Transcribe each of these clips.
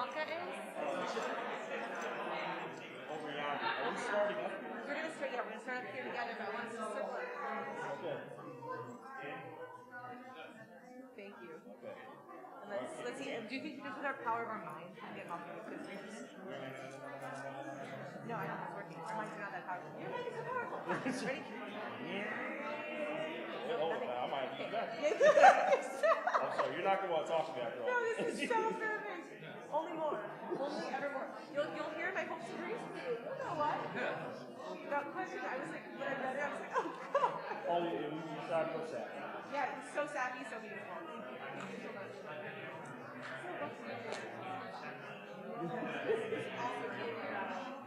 vodka is? Over yonder. Are we starting up? We're gonna start up here together, but I want us to circle it. Okay. Thank you. Okay. And let's see. Do you think just with our power of our minds we can get off of this? No, I don't think it's working. Our minds are not that powerful. Your mind is so powerful. Ready? I might have to do that. Yeah. I'm sorry, you're not going to want to talk to me after all. No, this is so perfect. Only more. Only ever more. You'll hear my hopes and dreams. You know what? That question, I was like, when I read it, I was like, oh, God. Oh, it was sad for sad. Yeah, it's so savvy, so beautiful. Thank you so much.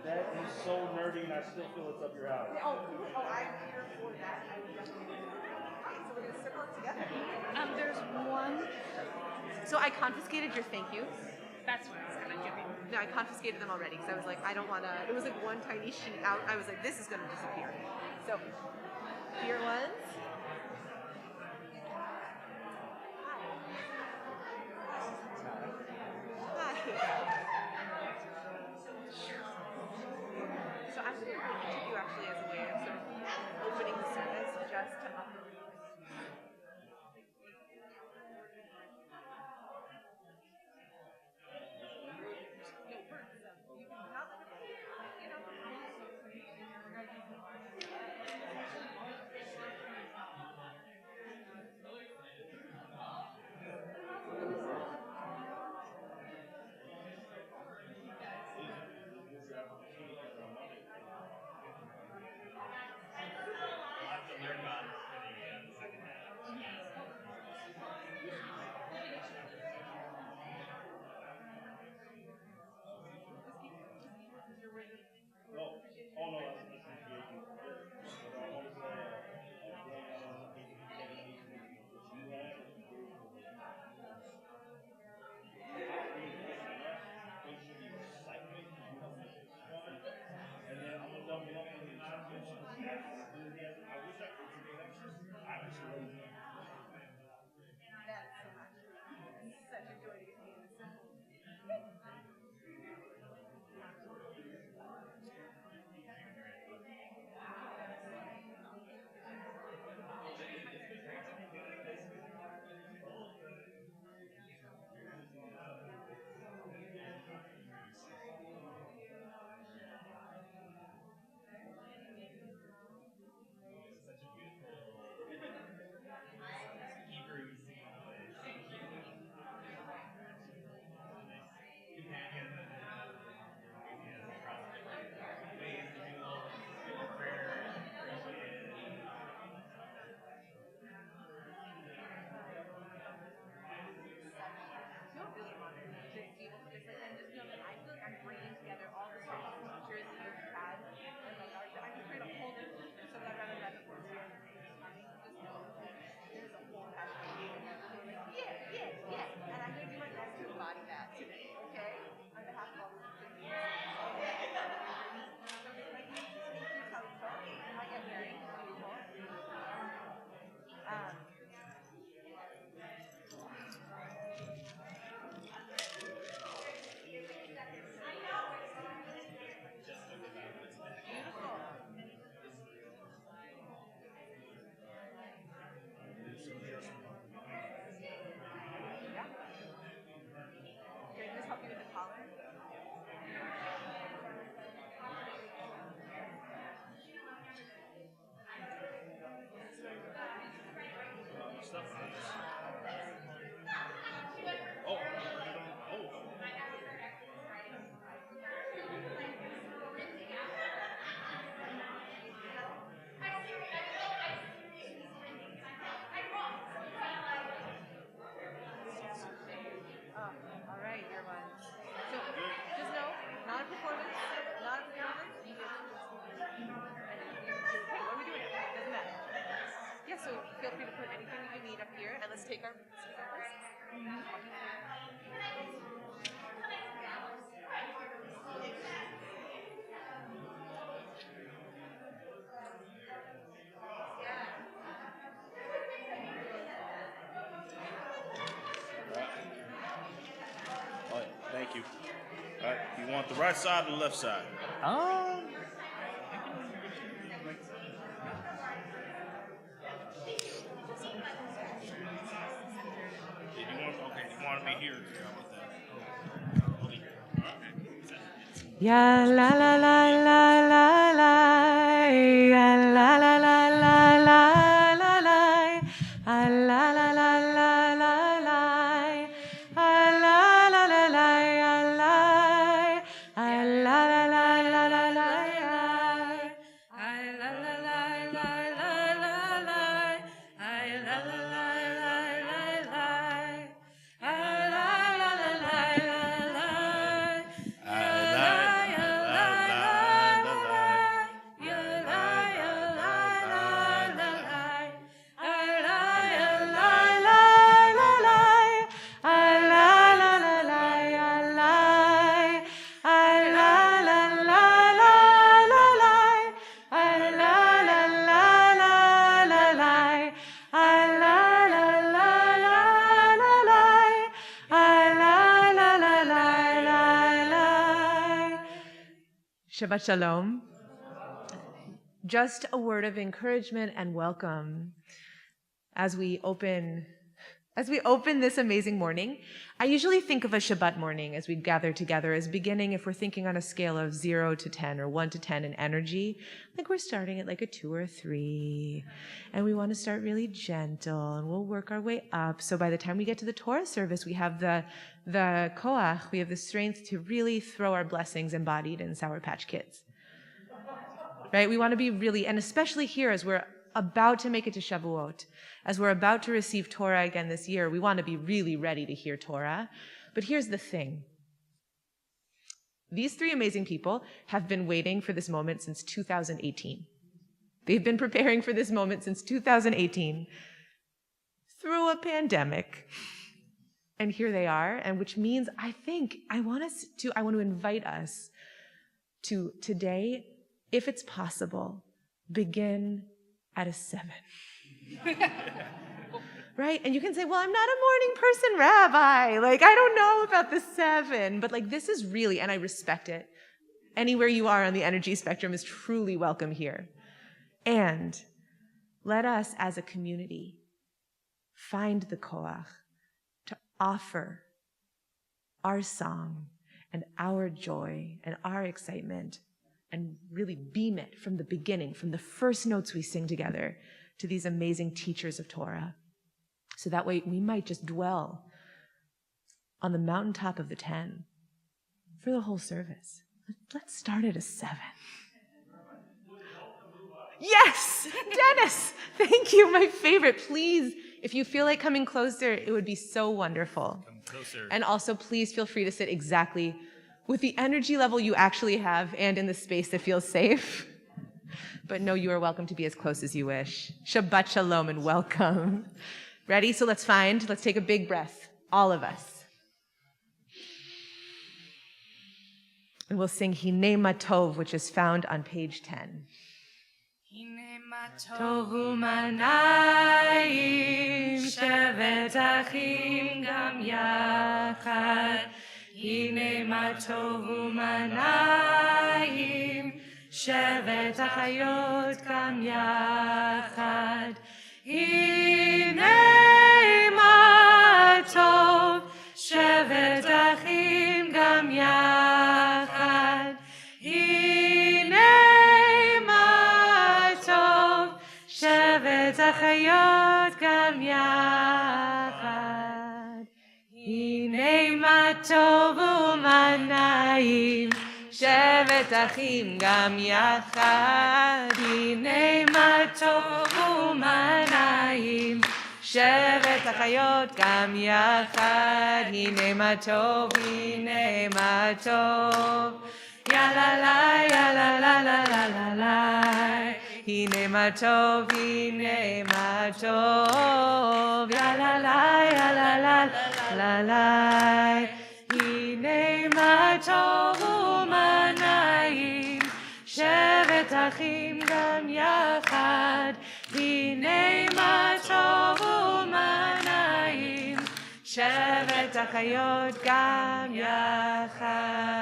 That is so nerdy, and I still feel it's up your alley. Oh, I'm here for that. I would definitely do that. Okay, so we're going to circle it together. There's one. So I confiscated your thank you. That's what I was gonna give you. No, I confiscated them already because I was like, I don't want to. It was like one tiny sheet out. I was like, this is going to disappear. So here ones. So I'm going to bring each of you actually as a way of sort of opening the service just to So feel free to put anything that you need up here, and let's take our Thank you. All right, you want the right side or the left side? You want to be here? Ya la la la la la la, ya la la la la la la la, la la la la la la la, la la la la la, la la la la la la. Shabbat Shalom. Just a word of encouragement and welcome as we open this amazing morning. I usually think of a Shabbat morning as we gather together as beginning, if we're thinking on a scale of 0 to 10 or 1 to 10 in energy, I think we're starting at like a 2 or a 3. And we want to start really gentle and we'll work our way up. So by the time we get to the Torah service, we have the koach, we have the strength to really throw our blessings embodied in Sour Patch Kids. Right? We want to be really, and especially here as we're about to make it to Shavuot, as we're about to receive Torah again this year, we want to be really ready to hear Torah. But here's the thing. These 3 amazing people have been waiting for this moment since 2018. They've been preparing for this moment since 2018 through a pandemic. And here they are, and which means I want to invite us to today, if it's possible, begin at a 7. Right? And you can say, well, I'm not a morning person, Rabbi. Like, I don't know about the 7. But like, this is really, and I respect it. Anywhere you are on the energy spectrum is truly welcome here. And let us as a community find the koach to offer our song and our joy and our excitement and really beam it from the beginning, from the first notes we sing together to these amazing teachers of Torah. So that way we might just dwell on the mountaintop of the 10 for the whole service. Let's start at a 7. Yes, Dennis, thank you, my favorite. Please, if you feel like coming closer, it would be so wonderful. Come closer. And also, please feel free to sit exactly with the energy level you actually have and in the space that feels safe. But no, you are welcome to be as close as you wish. Shabbat Shalom and welcome. Ready? So let's take a big breath, all of us. And we'll sing Hinei Ma Tov, which is found on page 10. Tohu manayim shevet achim gam yachad. Hinei ma tohu manayim shevet achayot gam yachad. Hinei ma tov shevet achim gam yachad. shevet achayot gam yachad. Hinei ma tov u'manayim shevet achim gam yachad. Hinei ma tov u'manayim shevet achayot gam yachad. Hinei ma tov, hinei ma tov. Ya la la, ya la la la la la la. Hinei ma tov, hinei ma tov. Ya la la, ya la la la la. Hinei ma tov u'manayim shevet achim gam yachad. Hinei ma tov u'manayim shevet achayot gam yachad.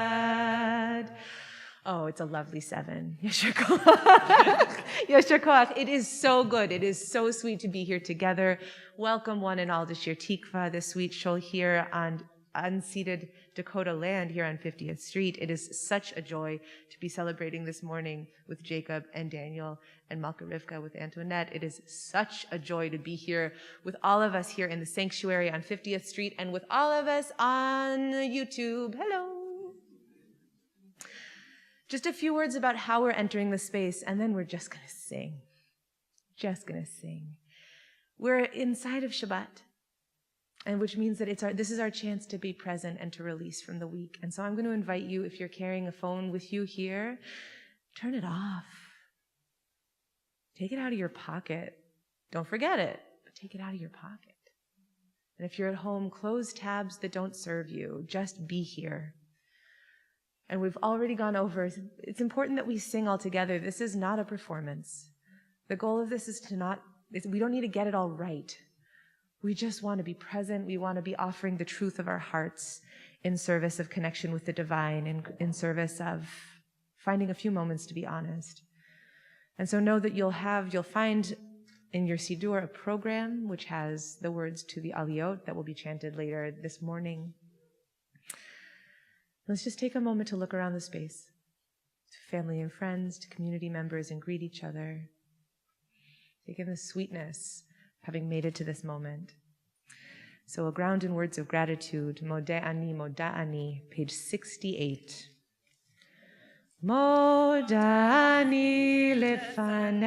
Oh, it's a lovely 7. Yasher koach. Yasher koach. It is so good. It is so sweet to be here together. Welcome one and all to Shir Tikva, the sweet shul here on unceded Dakota land here on 50th Street. It is such a joy to be celebrating this morning with Jacob and Daniel and Malka Rivka with Antoinette. It is such a joy to be here with all of us here in the sanctuary on 50th Street and with all of us on YouTube. Hello. Just a few words about how we're entering the space, and then we're just going to sing. Just going to sing. We're inside of Shabbat, and which means that this is our chance to be present and to release from the week. And so I'm going to invite you, if you're carrying a phone with you here, turn it off. Take it out of your pocket. Don't forget it, but take it out of your pocket. And if you're at home, close tabs that don't serve you. Just be here. And we've already gone over, it's important that we sing all together. This is not a performance. The goal of this is we don't need to get it all right. We just want to be present. We want to be offering the truth of our hearts in service of connection with the divine and in service of finding a few moments to be honest. And so know that you'll find in your Siddur a program which has the words to the Aliyot that will be chanted later this morning. Let's just take a moment to look around the space, to family and friends, to community members, and greet each other. Take in the sweetness of having made it to this moment. So a ground in words of gratitude, Moda'ani, page 68. Moda'ani lefanecha,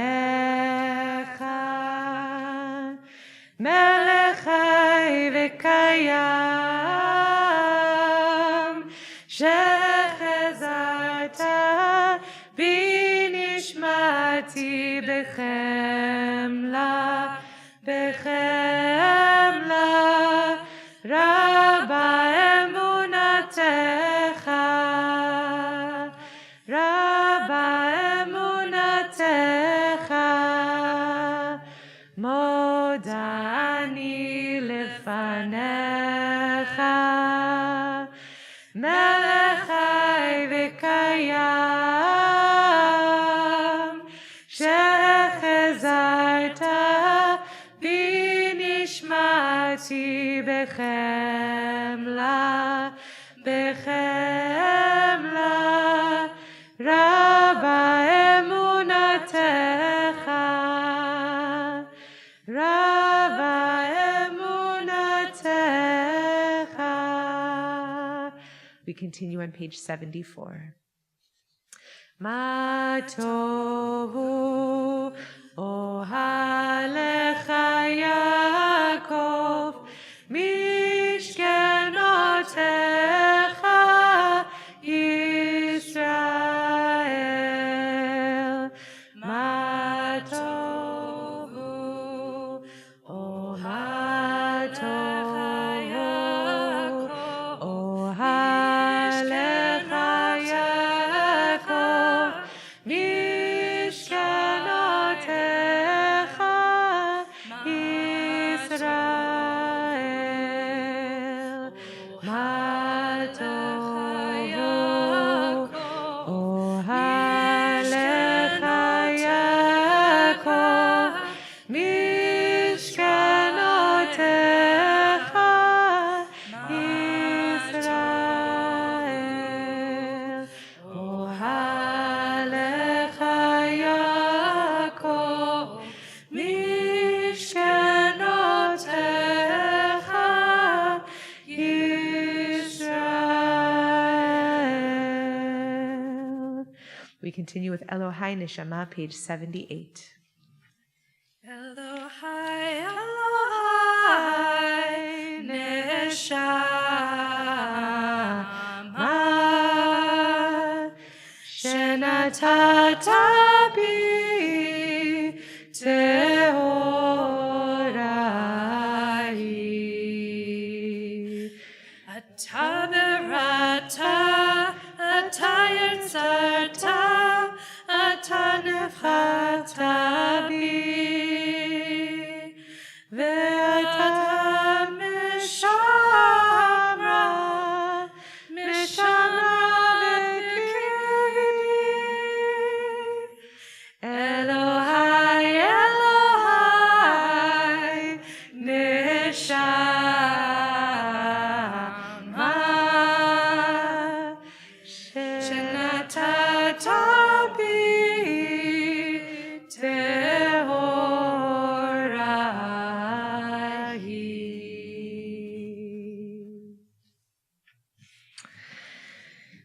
melech chai v'kayam, שחזרת בנשמתי בחמלה, רבה אמונתך, מודעני לפניך, מלך חי וקיים, שחזרת בנשמתי בחמלה, רבה אמונתך, רבה אמונתך. We continue on page 74. מה טובו אוהליך יעקב, משכנותיך ישראל. מה טובו אוהליך יעקב, משכנותיך ישראל. מה טובו אוהליך יעקב, משכנותיך ישראל. אוהליך יעקב, משכנותיך ישראל. We continue with Elohai Neshama, page 78. Elohai, Elohai, Neshama, שנתת בי טהוראי. אתה בראת, אתה יצרת, אתה נבחרת בי, ואתה משרת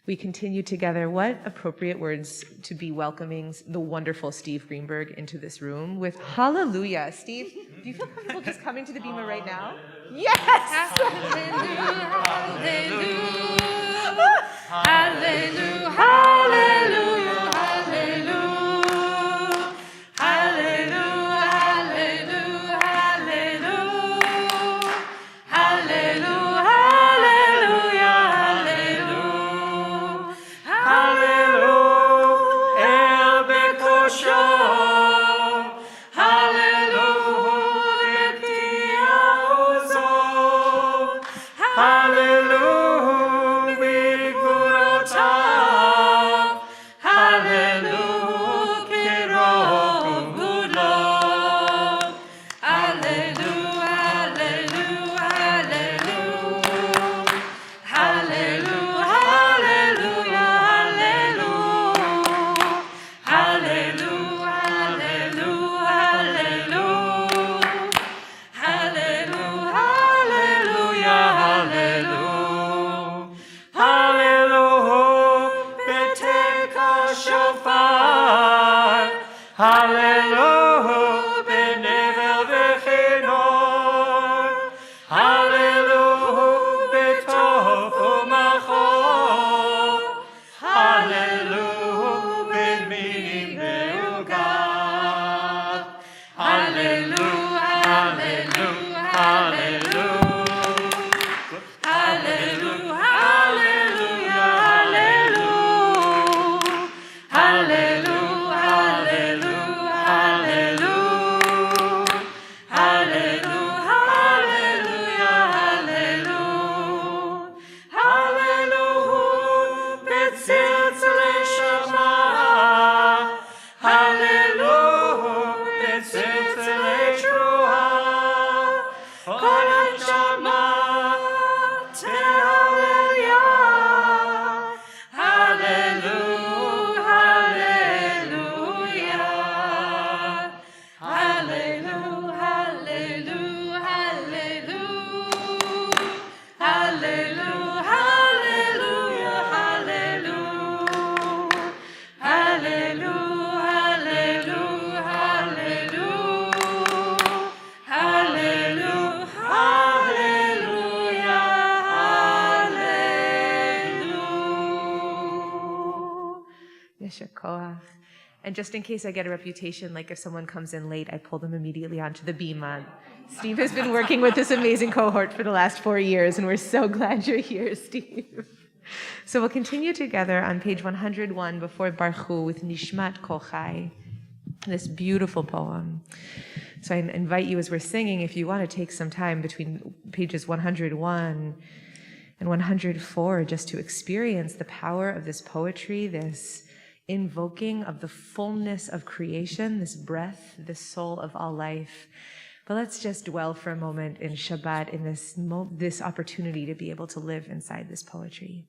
we continue together. What appropriate words to be welcoming the wonderful Steve Greenberg into this room with hallelujah. Steve, do you feel comfortable just coming to the bima right now? Yes! Hallelujah, hallelujah, hallelujah, hallelujah, hallelujah, hallelujah, hallelujah, hallelujah, hallelujah, El Bekosho, hallelujah, Bekiaozo, hallelujah, Bigvurotav, hallelujah, Kirov Gudlov, hallelujah, hallelujah, hallelujah, hallelujah, hallelujah, hallelujah, hallelujah, hallelujah, hallelujah, hallelujah, Beteka Shofar, hallelujah, Benevel Vechinor, hallelujah, Betov Umachor, hallelujah, Beminim Be'ugav, hallelujah, hallelujah, hallelujah, hallelujah, hallelujah, hallelujah, hallelujah, hallelujah, hallelujah, hallelujah, Betzilzalei Shama, hallelujah, Betzilzalei Truah, Kol Hanshama, Tehallelujah, hallelujah, hallelujah, hallelujah, hallelujah, hallelujah, hallelujah, hallelujah, hallelujah, hallelujah, hallelujah, hallelujah. Yesher koach. And just in case I get a reputation, like if someone comes in late, I pull them immediately onto the bima. Steve has been working with this amazing cohort for the last 4 years, and we're so glad you're here, Steve. So we'll continue together on page 101 before Baruch with Nishmat Kochai, this beautiful poem. So I invite you as we're singing, if you want to take some time between pages 101 and 104 just to experience the power of this poetry, this invoking of the fullness of creation, this breath, this soul of all life. But let's just dwell for a moment in Shabbat, in this opportunity to be able to live inside this poetry.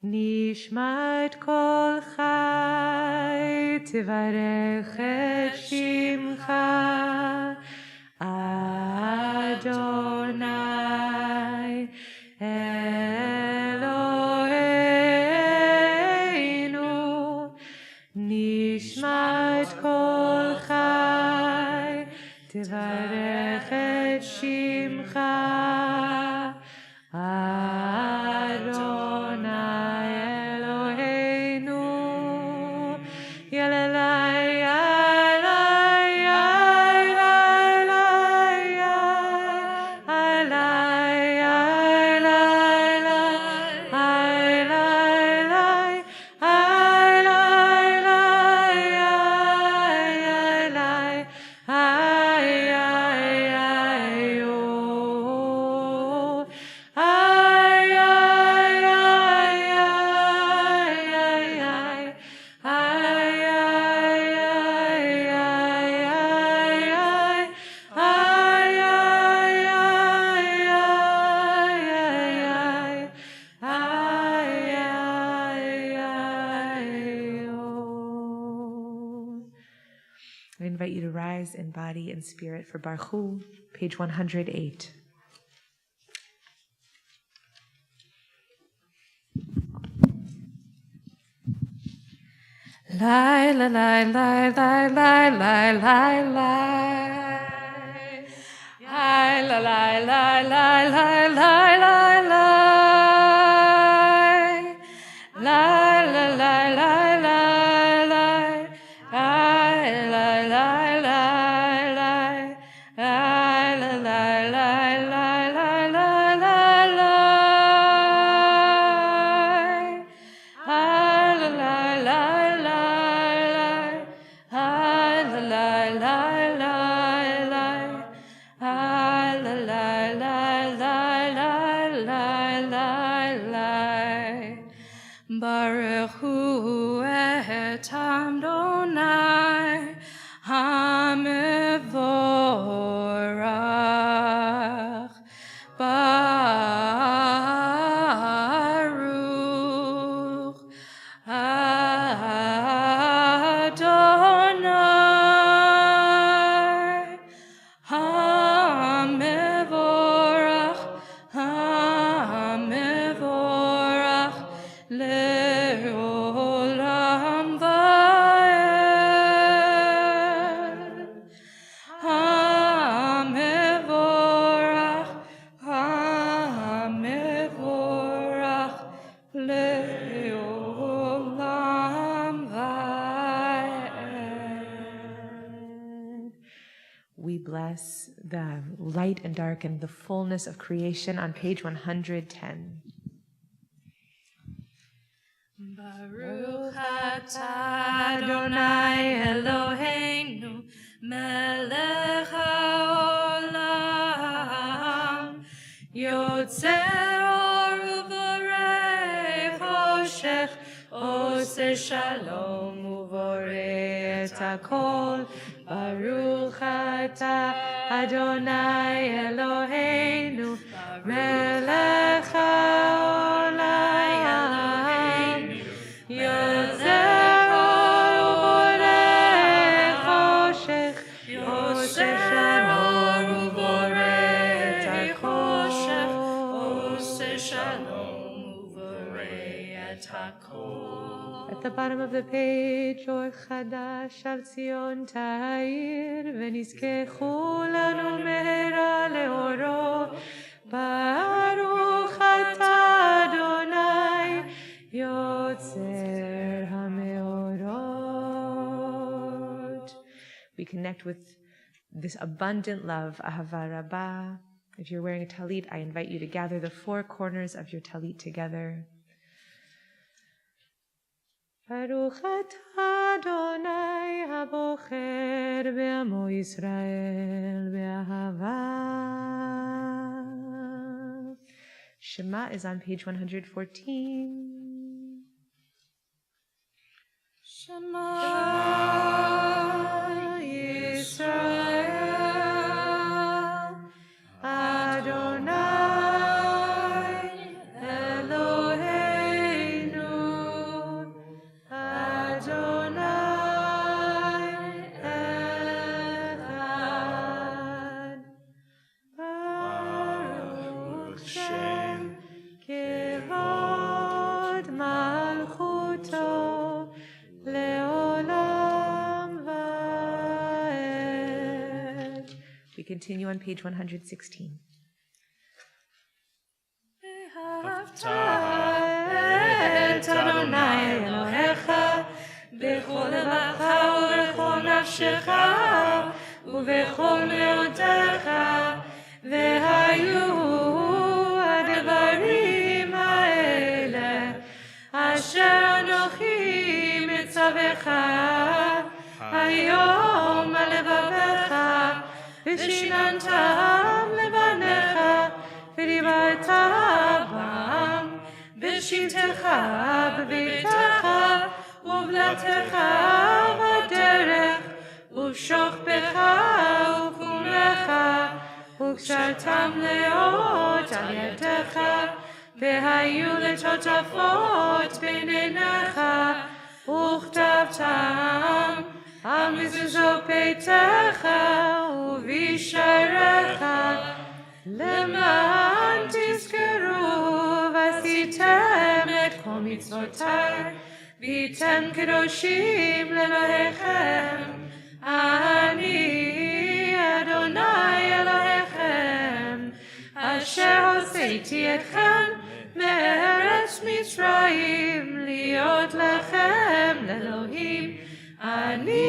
Nishmat kol chai tivarech et shimcha Adonai Eloheinu. Nishmat kol chai tivarech et shimcha Adonai Eloheinu. Yalelai, yalai, yalai, yalai, I invite you to rise in body and spirit for Baruch Hu, page 108. Lie, lie, lie, lie, lie, lie, lie, lie, lie. Lie, lie, lie, lie, lie, lie, lie, lie, lie. Lie, lie, lie, lie, lie, lie. Lie, lie, lie, lie, lie. Lie, lie, lie, lie, lie, lie, lie, lie, lie. Lie, lie, lie, lie, lie. Lie, lie, lie, lie, lie, lie. Lie, lie, lie, lie, lie, lie, lie, lie. Baruch hu et Adonai HaMevorach. Baruch Adonai HaMevorach, HaMevorach le'olam va'ed. HaMevorach, HaMevorach le'olam va'ed. We bless the light and dark and the fullness of creation on page 110. Baruch atah Adonai Eloheinu melech haolam yotzer or uvorei choshech oseh shalom uvorei et hakol. Baruch atah Adonai Eloheinu melech haolam yotzer or uvorei choshech oseh shalom uvorei et choshech oseh shalom uvorei et hakol. At the bottom of the page, Or Chadash al Zion Ta'ir, V'nizkechu lanu mehera leoro. Baruch atah Adonai, Yotzer HaMeorot. We connect with this abundant love, Ahava Rabbah. If you're wearing a talit, I invite you to gather the four corners of your talit together. Baruch atah Adonai habocher be'amo Yisrael be'ahava. Shema is on page 114. Shema Yisrael Adonai Eloheinu Adonai Echad. Baruch Shem Kevod Malchuto Leolam Vaed. We continue on page 116. את אדוני אלוהיך בכל לבבך ובכל נפשך ובכל מאודך והיו הדברים האלה אשר אנוכי מצווך היום על לבבך ושיננתם לבניך ודיברת בם בשבתך בביתך ובלתך בדרך ובשוכבך ובקומך וקשרתם לאות על ידך והיו לטוטפות בין עיניך וכתבתם על מזוזות ביתך ובשעריך למען תזכרו ועשיתם את כל מצוותיי V'tem kedoshim lelohechem. Ani Adonai Elohechem, asher hoseiti etchem me'eretz Mitzrayim, liot lechem le'Elohim. Ani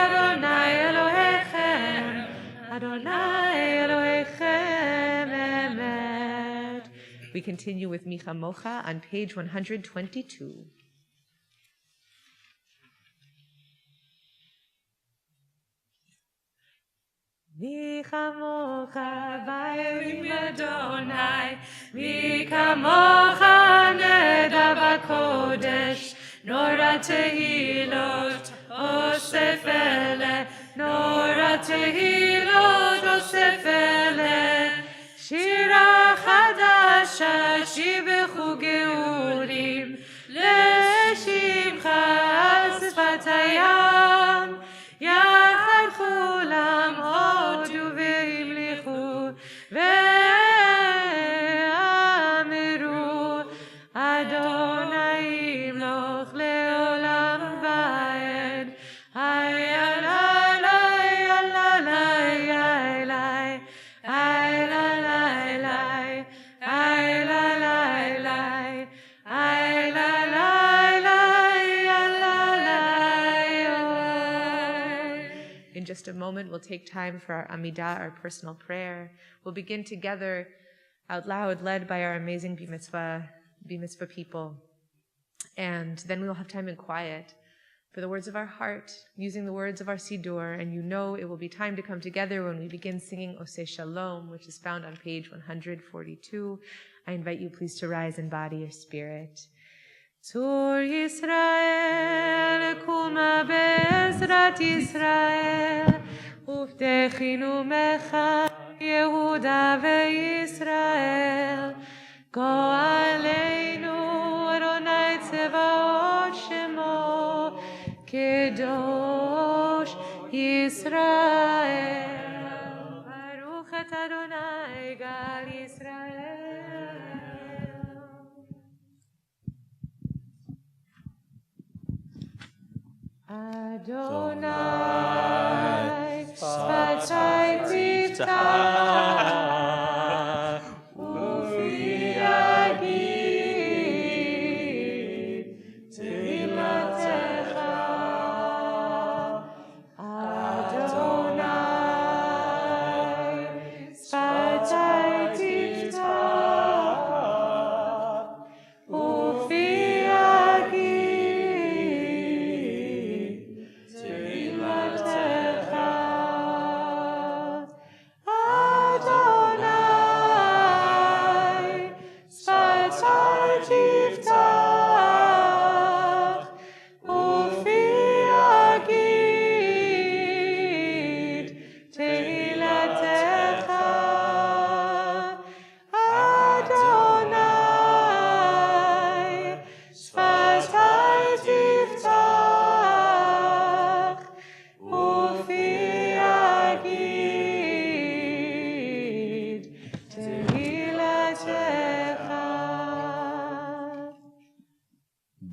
Adonai Elohechem, Adonai Elohechem emet. We continue with Micha Mocha on page 122. Mi kamocha Vayim Adonai, mi kamocha neda b'kodesh, nora tehilot osef ele, nora tehilot osef ele, shira chadasha shibechu geurim, leshimcha sfat hayam, yachad chulam hodu veimlichu, ve'amiru Adonai imloch leolam va'ed. Hayalai, hayalai, hayalai, hayalai, hayalai, hayalai. In just a moment, we'll take time for our Amidah, our personal prayer. We'll begin together out loud, led by our amazing B'Mitzvah people. And then we'll have time in quiet for the words of our heart, using the words of our Siddur. And you know it will be time to come together when we begin singing Oseh Shalom, which is found on page 142. I invite you please to rise in body or spirit. Tzur Yisrael, kuma be'ezrat Yisrael, uvtechinu mecha Yehuda ve'Yisrael, go aleinu Adonai tzevaot shemo, kedosh Yisrael, baruch et Adonai gal Yisrael. Adonai, Sfatai Tiftach, Ufi Agid, Tilatecha. Adonai, Sfatai Tiftach, Ufi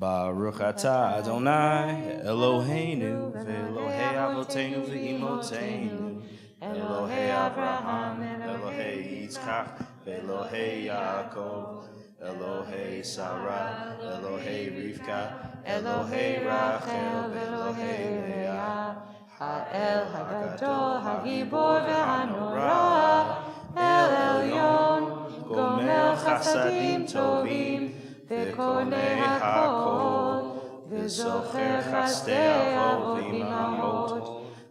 Baruch atah Adonai Eloheinu ve'Elohei Avotenu ve'Imotenu Elohei Avraham Elohei Yitzchak ve'Elohei Yaakov Elohei Sarah Elohei Rivka Elohei Rachel ve'Elohei Leah Ha'el Hagadol Hagibor ve'Hanorah El Elyon Gomer Chasadim Tovim Ve'konei hakol, ve'zocher chasdei avot v'imamot,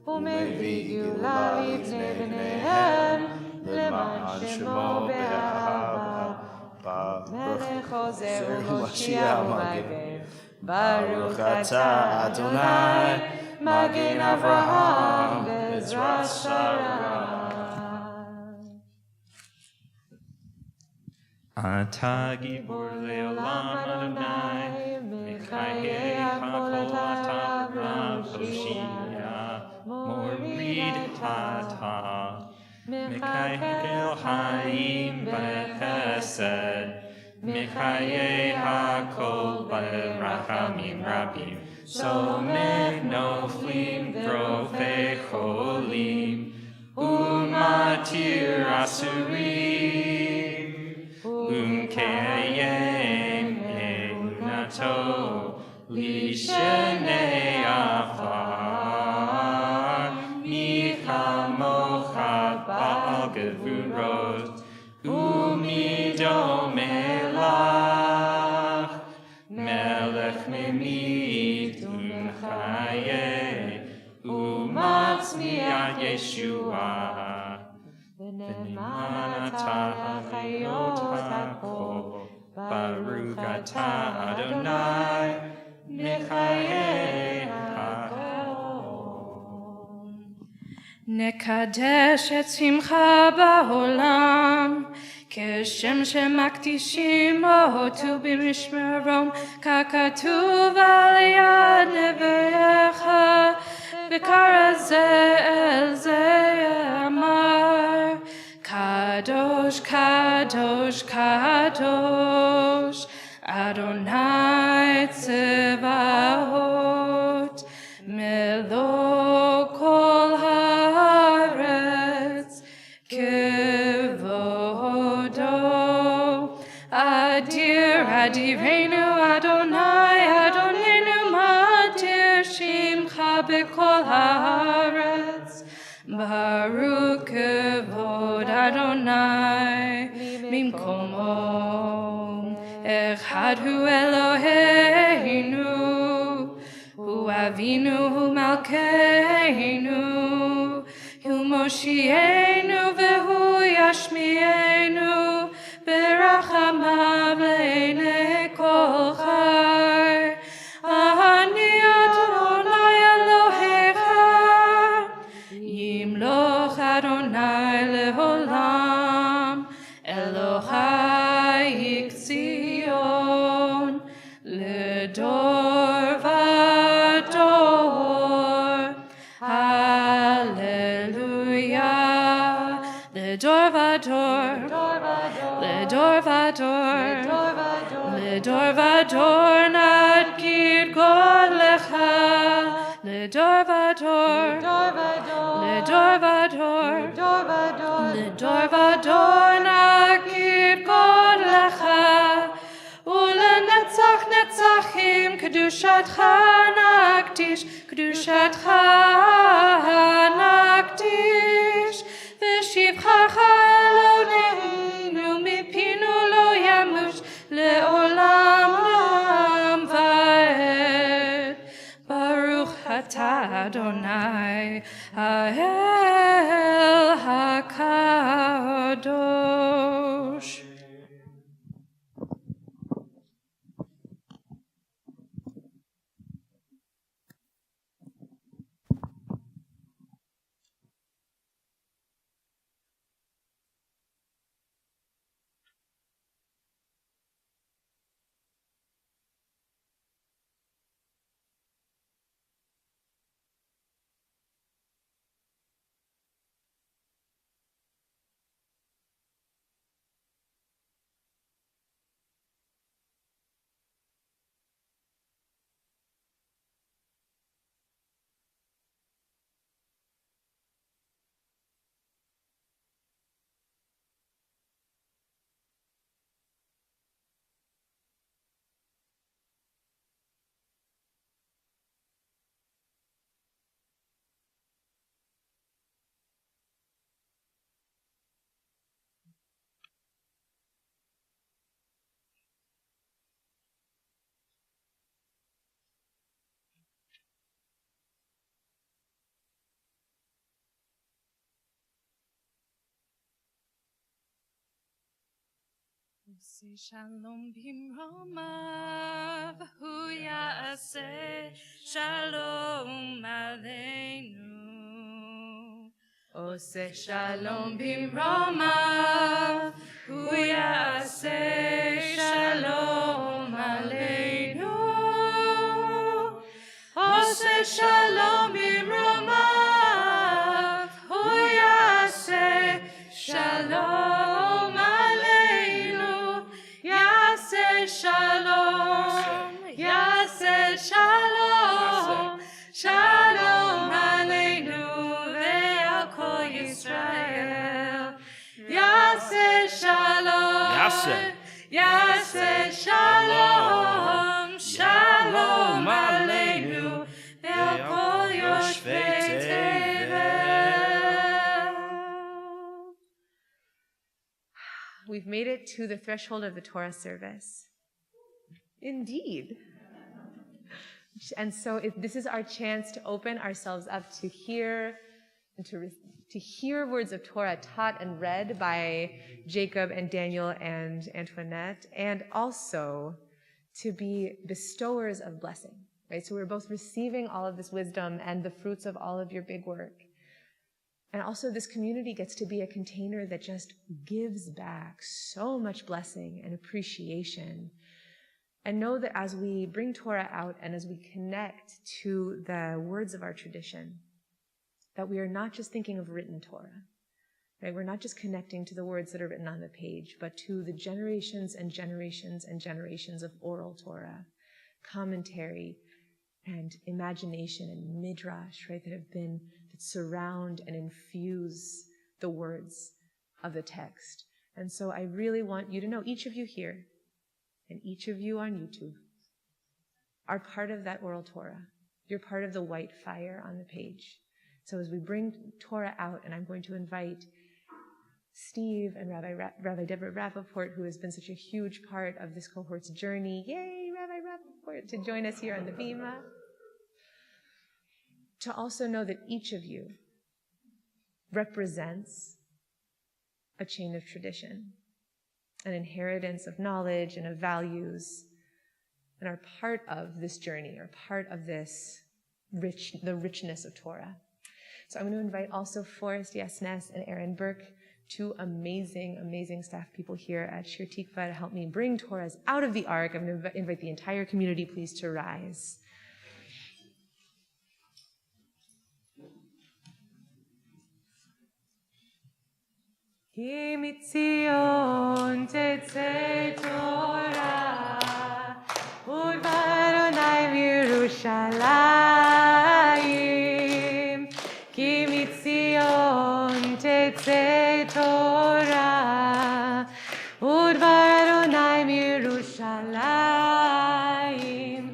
u'mevii geula livnei bneihem, leman shemo be'ahava, melech ozer u'moshiach u'magen. Baruch atah Adonai, Magen Avraham ve'ezras Sarah. Ata gibor leolam Adonai, mechayech kol ata v'roshia, morid ata, mechayech el haim b'chesed, Mikaye hakol barachamim rabim. Someh noflim grove cholim. Umatir asurim. Umkeyem eunato. Lishenei afar. Michamocha ba'al gevurot. Umido melach, melech mimid umchaye, umatzmiat Yeshua, v'neman atah ha'chayot ha'kol, baruch atah Adonai, mechaye ha'kol. נקדש את שמחה בעולם, כשם שמקדישים אותו במשמרום, ככתוב על יד נביאך, וקרא זה אל זה אמר, קדוש, קדוש, קדוש, אדוני צבאות, מלוא כל הארץ כבודו. אדיר אדירנו אדוני אדוננו מאדיר שמך בכל הארץ. ברוך כבוד אדוני ממקומו. אחד הוא אלוהינו, הוא אבינו, הוא מלכנו, הוא מושיענו והוא ישמיענו, ברחמיו לעיני כל חי. אני אדוני אלוהיך, ימלוך אדוני לעולם, אלוהי ציון, לדור לדור ודור, לדור ודור, לדור ודור נגיד גודלך, לדור ודור, לדור ודור, לדור ודור נגיד גודלך, ולנצח נצחים קדושתך נקדיש, קדושתך נקדיש. ושבחך אלוהינו מפינו לא ימוש לעולם ועד. ברוך אתה אדוני האל הקדוש. עושה שלום במרומיו, הוא יעשה שלום עלינו. עושה שלום במרומיו, הוא יעשה שלום עלינו. עושה שלום במרומיו, הוא יעשה שלום עלינו. Yaseh. Yaseh Shalom, Shalom Aleinu, Ve'al kol yoshvei tevel. We've made it to the threshold of the Torah service. Indeed. And so this is our chance to open ourselves up to hear and to hear words of Torah taught and read by Jacob and Daniel and Antoinette, and also to be bestowers of blessing, right? So we're both receiving all of this wisdom and the fruits of all of your big work. And also this community gets to be a container that just gives back so much blessing and appreciation. And know that as we bring Torah out and as we connect to the words of our tradition, that we are not just thinking of written Torah, right? We're not just connecting to the words that are written on the page, but to the generations and generations and generations of oral Torah, commentary, and imagination and midrash, right, that surround and infuse the words of the text. And so I really want you to know, each of you here, and each of you on YouTube are part of that oral Torah. You're part of the white fire on the page. So as we bring Torah out, and I'm going to invite Steve and Rabbi Deborah Rappaport, who has been such a huge part of this cohort's journey, yay, Rabbi Rappaport, to join us here on the Bima, to also know that each of you represents a chain of tradition, an inheritance of knowledge and of values, and are part of this journey, are part of this the richness of Torah. So I'm going to invite also Forrest Yasnes and Aaron Burke, two amazing, amazing staff people here at Shir Tikva, to help me bring Torahs out of the ark. I'm going to invite the entire community, please, to rise. Ki mitzion tetzei Torah, udvaronai v'Yerushalayim. Ki mitzion tetzei Torah, udvaronai v'Yerushalayim.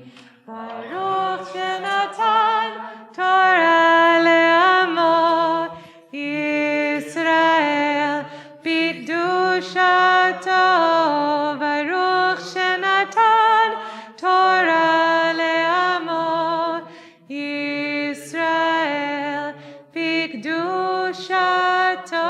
Baruch shenatan Torah le'amo Yisrael. B'kedushato, Baruch shenatan Torah le'amo Yisrael, b'kedushato.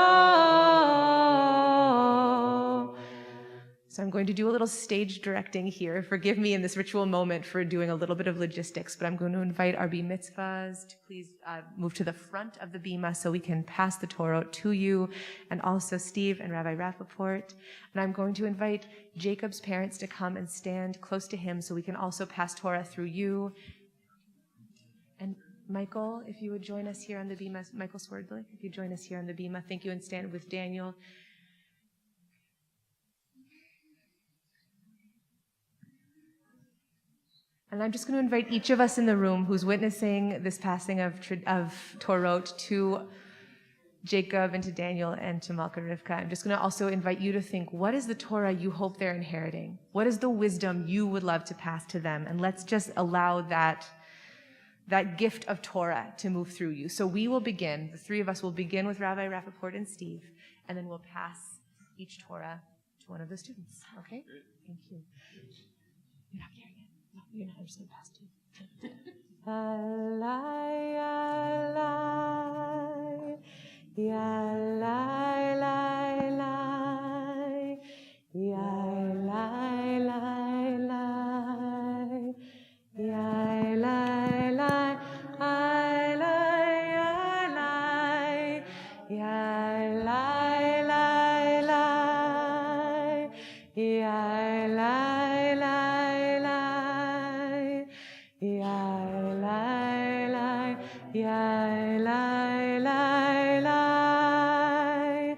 So I'm going to do a little stage directing here. Forgive me in this ritual moment for doing a little bit of logistics, but I'm going to invite our B'Mitzvahs to please move to the front of the Bima so we can pass the Torah to you, and also Steve and Rabbi Rappaport. And I'm going to invite Jacob's parents to come and stand close to him so we can also pass Torah through you. And Michael, if you would join us here on the Bima, Michael Swerdlich, if you join us here on the Bima, thank you, and stand with Daniel. And I'm just going to invite each of us in the room who's witnessing this passing of Torot to Jacob and to Daniel and to Malka Rivka. I'm just going to also invite you to think, what is the Torah you hope they're inheriting? What is the wisdom you would love to pass to them? And let's just allow that gift of Torah to move through you. So we will begin, the three of us will begin with Rabbi Rappaport and Steve, and then we'll pass each Torah to one of the students. Okay? Thank you. You're not carrying it. No, you're not. I'm just going to pass to you. Alai, alai, yalai, lai, lai, yalai, lai, lai, yalai, lai, alai, alai, yalai, lai, lai, yalai, lai, lai, yalai, lai, lai,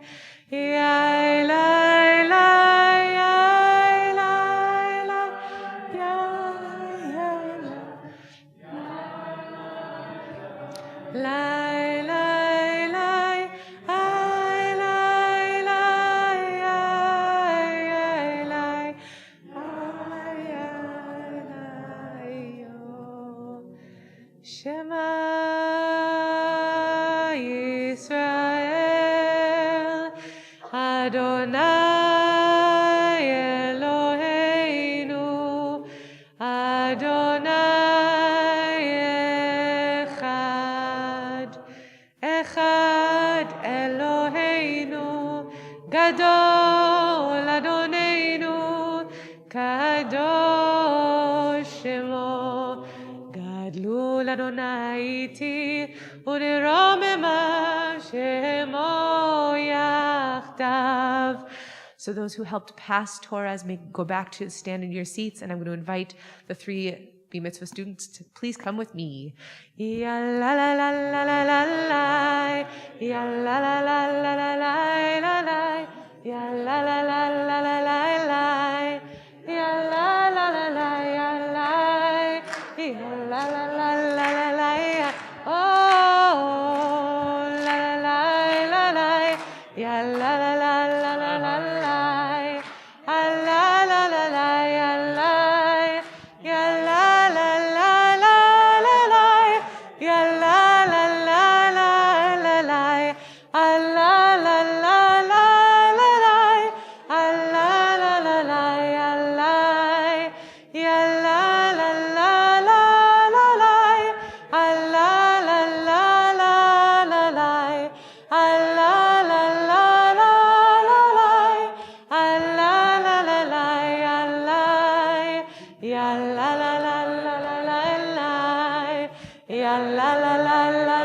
Adonai Eloheinu, Adonai Echad, Echad Eloheinu, Gadol Adonenu, Kadosh Shemo, Gadlul Adonai iti, Udiromema Shemo Yachdav. So those who helped pass Torahs may go back to stand in your seats, and I'm going to invite the 3 B-Mitzvah students to please come with me. Ya la la la la la la la, ya la la la la la la la, ya la la la la la la la, ya la la la la ya la, ya la la la la la la ya. Oh, la la la la la, ya la la la la la la la, la la la la la ya la, ya la la la la la la, ya la la la la la la, la la la la la la la, la la la la la ya la, ya la la la la la la, la la la la la la la, la la la la la la la, la la la la la ya la, ya la la la la la la la, ya la la la la la la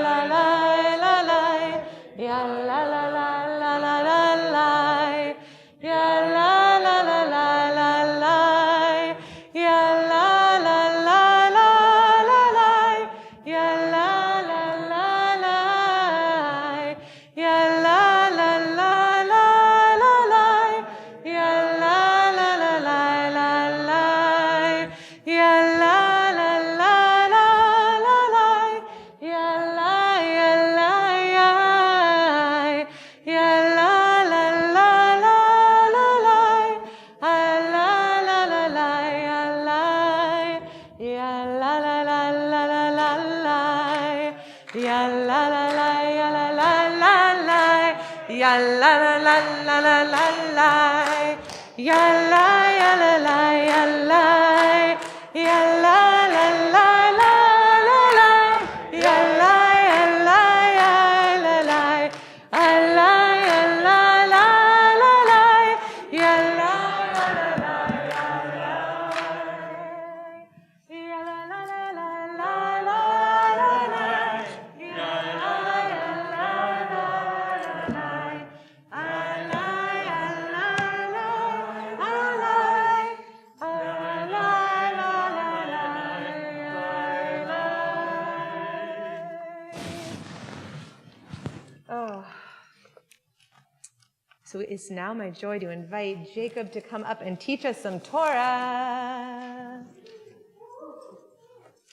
la la, ya la la la la la la la, ya la la la la la la, ya la la la la la la, ya la la la la, ya la la la la la la, ya la la la la la la, ya la la la la la la, ya la ya la ya, ya la la la la la la, la la la la la ya la, ya la la la la la la la, ya la la la ya la la la la, ya la la la la la la la, ya la ya la la ya la, ya la la la la la la, ya la ya la ya la la, la la ya la la la la, ya la la la la ya la, ya la la la la la la la, ya la ya la la la, la ya la la Oh. So it's now my joy to invite Jacob to come up and teach us some Torah.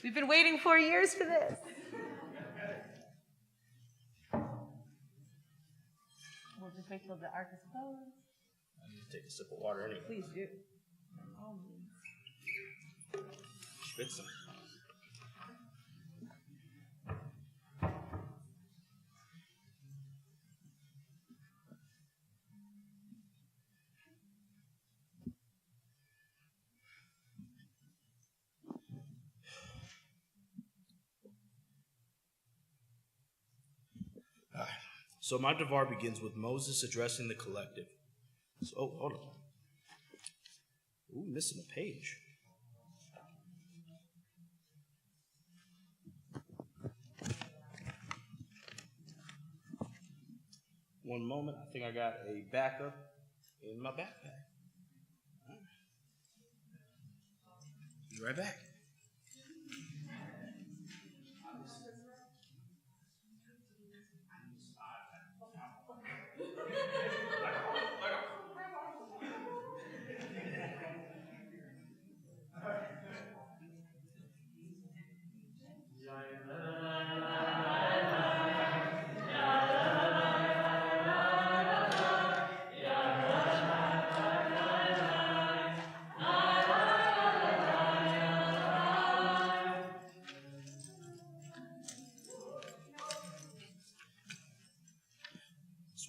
We've been waiting 4 years for this. We'll just wait till the ark is closed. I need to take a sip of water anyway. Please do. Schwitzen. So my Devar begins with Moses addressing the collective. So, oh, hold on. Ooh, missing a page. One moment, I think I got a backup in my backpack. Be right back.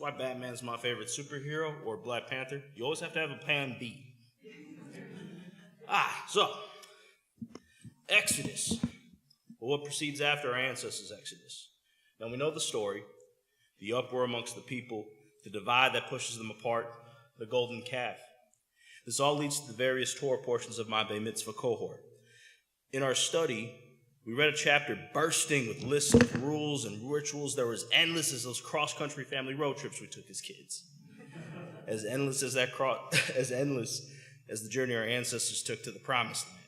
why Batman's my favorite superhero, or Black Panther. You always have to have a plan B. So, Exodus. Well, what proceeds after our ancestors' Exodus? Now we know the story, the uproar amongst the people, the divide that pushes them apart, the golden calf. This all leads to the various Torah portions of my B'Mitzvah Cohort. In our study, we read a chapter bursting with lists of rules and rituals that were as endless as those cross-country family road trips we took as kids. As endless as the journey our ancestors took to the Promised Land.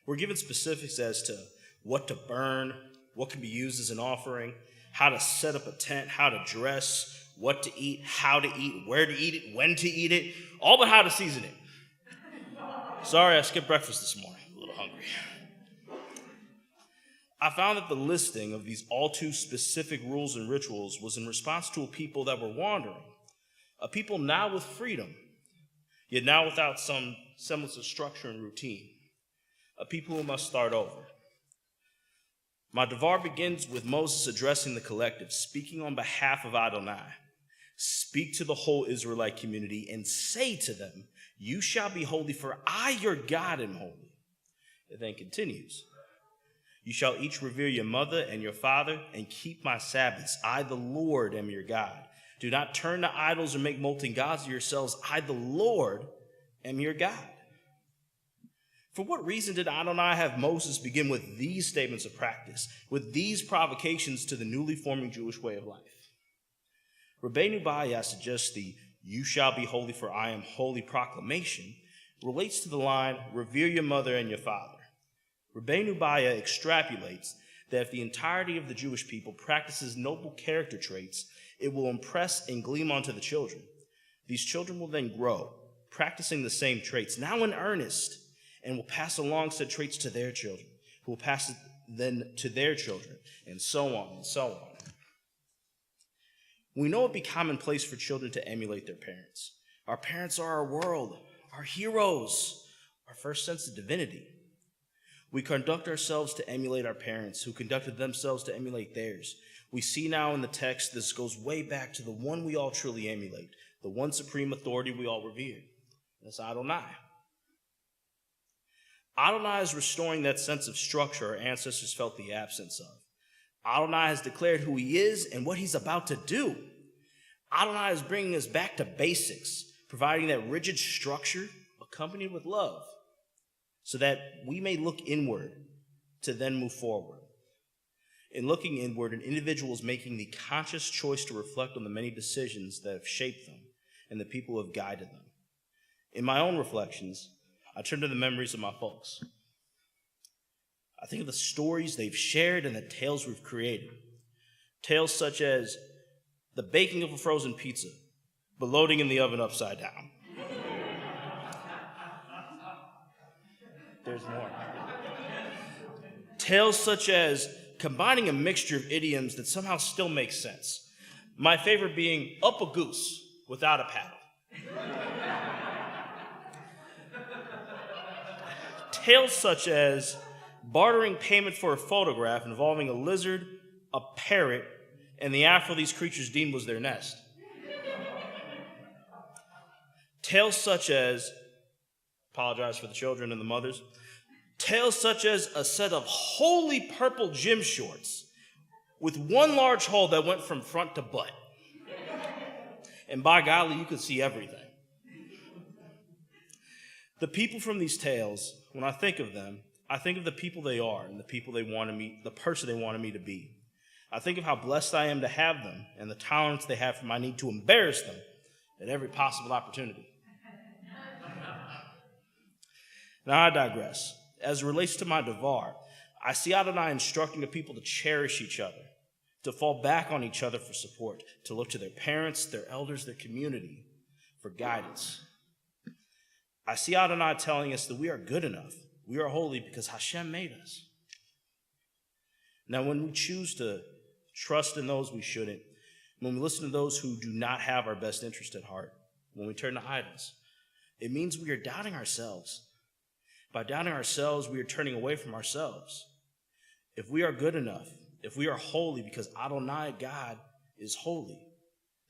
We're given specifics as to what to burn, what can be used as an offering, how to set up a tent, how to dress, what to eat, how to eat, where to eat it, when to eat it, all but how to season it. Sorry, I skipped breakfast this morning. A little hungry. I found that the listing of these all too specific rules and rituals was in response to a people that were wandering, a people now with freedom, yet now without some semblance of structure and routine, a people who must start over. My Devar begins with Moses addressing the collective, speaking on behalf of Adonai. Speak to the whole Israelite community and say to them, you shall be holy, for I, your God, am holy. It then continues. You shall each revere your mother and your father and keep my Sabbaths. I, the Lord, am your God. Do not turn to idols or make molten gods of yourselves. I, the Lord, am your God. For what reason did Adonai have Moses begin with these statements of practice, with these provocations to the newly forming Jewish way of life? Rabbeinu Ba'ya suggests the "You shall be holy, for I am holy" proclamation relates to the line, "Revere your mother and your father." Rabbeinu Ba'ya extrapolates that if the entirety of the Jewish people practices noble character traits, it will impress and gleam onto the children. These children will then grow, practicing the same traits, now in earnest, and will pass along said traits to their children, who will pass it then to their children, and so on and so on. We know it be commonplace for children to emulate their parents. Our parents are our world, our heroes, our first sense of divinity. We conduct ourselves to emulate our parents, who conducted themselves to emulate theirs. We see now in the text this goes way back to the one we all truly emulate, the one supreme authority we all revere. That's Adonai. Adonai is restoring that sense of structure our ancestors felt the absence of. Adonai has declared who he is and what he's about to do. Adonai is bringing us back to basics, providing that rigid structure accompanied with love, so that we may look inward to then move forward. In looking inward, an individual is making the conscious choice to reflect on the many decisions that have shaped them and the people who have guided them. In my own reflections, I turn to the memories of my folks. I think of the stories they've shared and the tales we've created. Tales such as the baking of a frozen pizza, but loading in the oven upside down. There's more. Tales such as combining a mixture of idioms that somehow still make sense. My favorite being up a goose without a paddle. Tales such as bartering payment for a photograph involving a lizard, a parrot, and the afro these creatures deemed was their nest. Tales such as, apologize for the children and the mothers, tales such as a set of holy purple gym shorts with one large hole that went from front to butt. And by golly, you could see everything. The people from these tales, when I think of them, I think of the people they are and the people they wanted me, the person they wanted me to be. I think of how blessed I am to have them and the tolerance they have for my need to embarrass them at every possible opportunity. Now I digress. As it relates to my Devar, I see Adonai instructing the people to cherish each other, to fall back on each other for support, to look to their parents, their elders, their community for guidance. I see Adonai telling us that we are good enough. We are holy because Hashem made us. Now, when we choose to trust in those we shouldn't, when we listen to those who do not have our best interest at heart, when we turn to idols, it means we are doubting ourselves. By doubting ourselves, we are turning away from ourselves. If we are good enough, if we are holy because Adonai, God, is holy,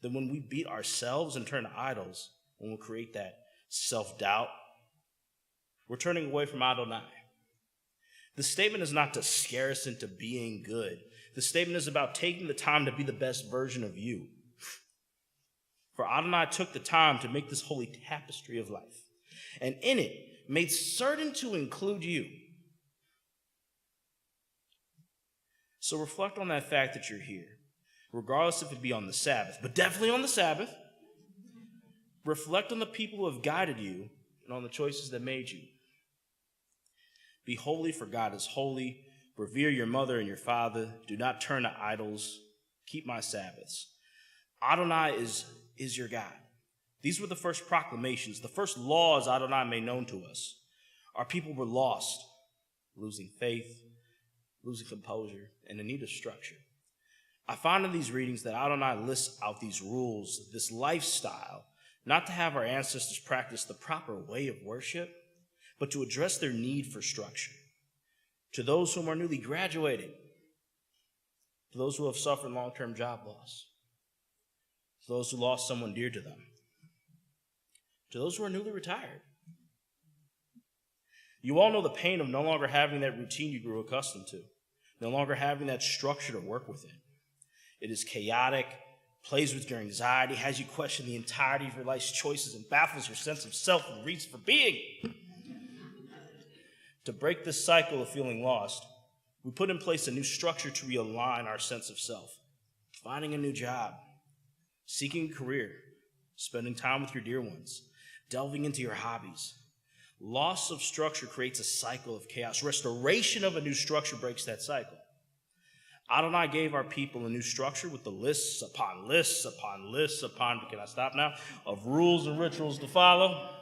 Then when we beat ourselves and turn to idols, when we create that self-doubt, we're turning away from Adonai. The statement is not to scare us into being good. The statement is about taking the time to be the best version of you. For Adonai took the time to make this holy tapestry of life, and in it made certain to include you. So reflect on that fact that you're here, regardless if it be on the Sabbath, but definitely on the Sabbath. Reflect on the people who have guided you and on the choices that made you. Be holy, for God is holy. Revere your mother and your father. Do not turn to idols. Keep my Sabbaths. Adonai is your God. These were the first proclamations, the first laws Adonai made known to us. Our people were lost, losing faith, losing composure, and in need of structure. I find in these readings that Adonai lists out these rules, this lifestyle, not to have our ancestors practice the proper way of worship, but to address their need for structure. To those whom are newly graduating, to those who have suffered long-term job loss, to those who lost someone dear to them, to those who are newly retired. You all know the pain of no longer having that routine you grew accustomed to, no longer having that structure to work within. It is chaotic, plays with your anxiety, has you question the entirety of your life's choices, and baffles your sense of self and reason for being. To break this cycle of feeling lost, we put in place a new structure to realign our sense of self. Finding a new job, seeking a career, spending time with your dear ones, delving into your hobbies. Loss of structure creates a cycle of chaos. Restoration of a new structure breaks that cycle. Adonai gave our people a new structure with the lists upon lists upon lists upon, can I stop now, of rules and rituals to follow.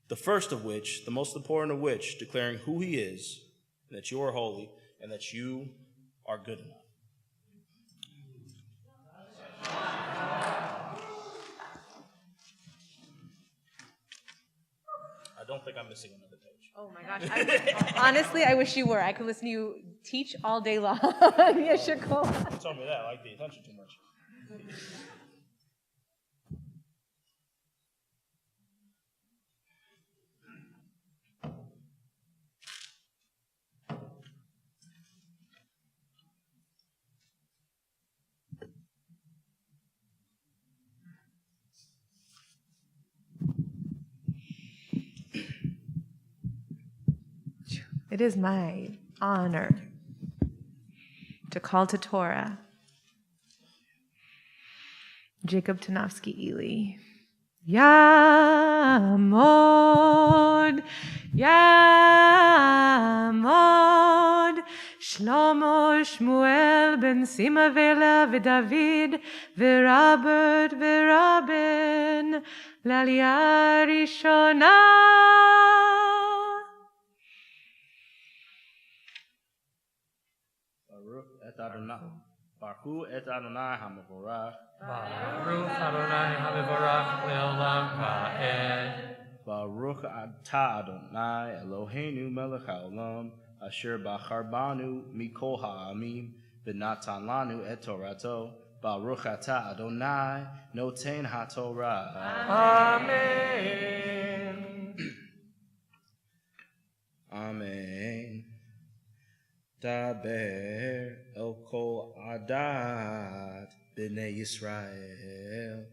The first of which, the most important of which, declaring who he is, and that you are holy, and that you are good enough. I don't think I'm missing another page. Oh my gosh. Honestly, I wish you were. I could listen to you teach all day long. Yeshua. You told me that. I like the attention too much. It is my honor to call to Torah Jacob Tanofsky Ely. Yamod, Yamod, Shlomo, Shmuel, Ben Sima, Vela, David, Robert, Robin, L'Aliyah Rishonah. Baruch et Adonai HaMevorach. Baruch Adonai HaMevorach Le'olam Va'ed. Baruch atah Adonai Eloheinu melech haolam asher bachar banu mikol ha'amim v'natan lanu et Torato. Baruch atah Adonai noten haTorah. Amen. Amen. Daber el kol adat b'nei Yisrael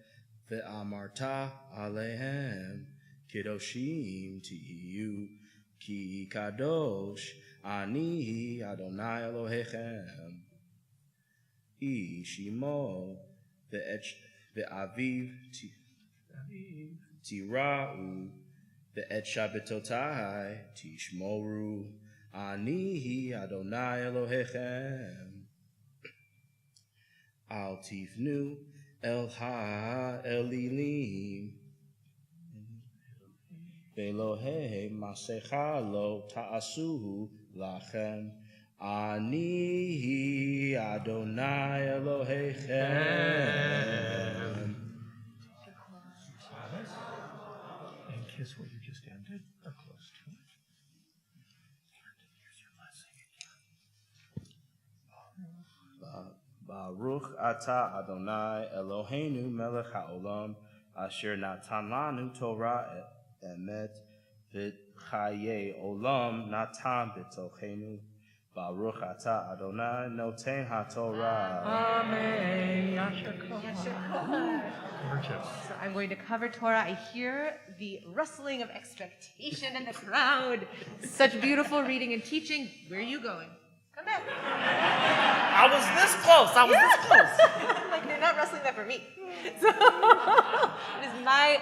ve'amarta alehem Kedoshim tiyu ki kadosh ani Adonai Elohechem. Ishimo ve'aviv tira'u ve'et shabbatotai tishmoru ani Adonai Elohechem. Al tifnu el ha'elilim Elohe masecha lo ta'asuhu lachem. Ani Adonai Elohechem. And kiss what you just ended, or close to it. Baruch atah Adonai Eloheinu melech haolam asher natan lanu Torah emet v'chaye olam natan b'tochenu. Baruch atah Adonai noten haTorah. Amen. Gorgeous. So I'm going to cover Torah. I hear the rustling of expectation in the crowd. Such beautiful reading and teaching. Where are you going? Come back. I was this close. This close. Like, they're not rustling that for me. So it is my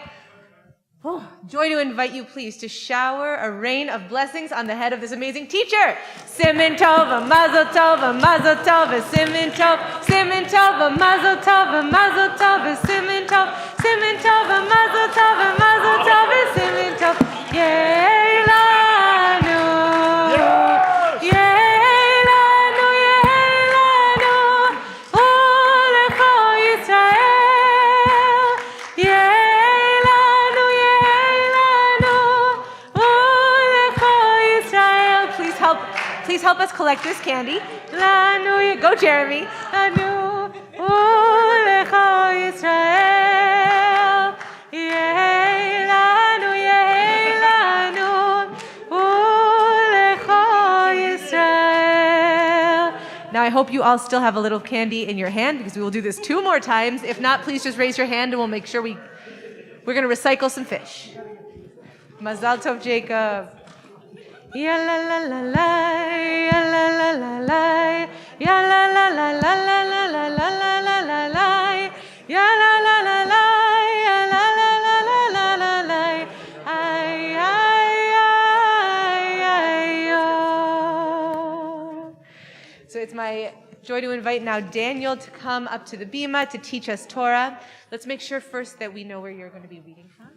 joy to invite you, please, to shower a rain of blessings on the head of this amazing teacher. Siman tov, mazel tov, mazel tov, siman tov, siman tov, mazel tov, mazel tov, siman tov, siman tov, mazel tov, mazel tov, siman tov. Yeh lanu, yeh lanu, yeh lanu, ulecha Yisrael, yeh. Please help us collect this candy. Go, Jeremy. Now I hope you all still have a little candy in your hand because we will do this 2 more times. If not, please just raise your hand and we'll make sure we're going to recycle some fish. Mazal tov, Jacob. Ya la la la la, ya la la la la, ya la la la la la la la la la la la la, ya la la la la, ya la la la la la la la, ay ay ay ay yo. So it's my joy to invite now Daniel to come up to the bima to teach us Torah. Let's make sure first that we know where you're going to be reading from.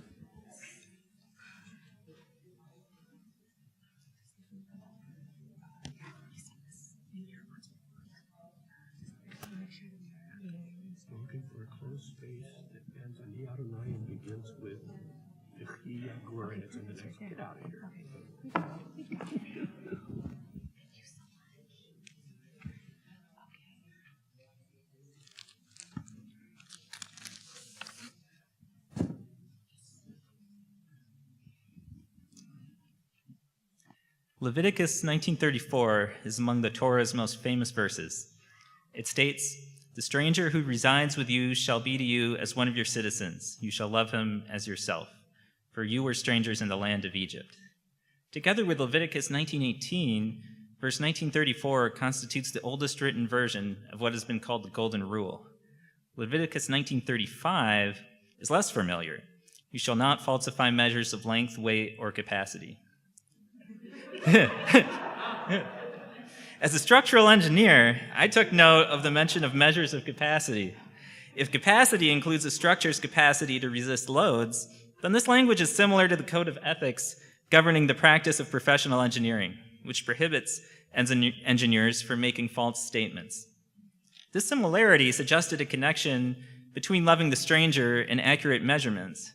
Looking for a closed space that ends on Adonai and begins with V'chi Yagur, and it's in the next. Get out of here. Leviticus 19:34 is among the Torah's most famous verses. It states, "The stranger who resides with you shall be to you as one of your citizens. You shall love him as yourself, for you were strangers in the land of Egypt." Together with Leviticus 19:18, verse 1934 constitutes the oldest written version of what has been called the Golden Rule. Leviticus 19:35 is less familiar. You shall not falsify measures of length, weight, or capacity. As a structural engineer, I took note of the mention of measures of capacity. If capacity includes a structure's capacity to resist loads, then this language is similar to the code of ethics governing the practice of professional engineering, which prohibits engineers from making false statements. This similarity suggested a connection between loving the stranger and accurate measurements.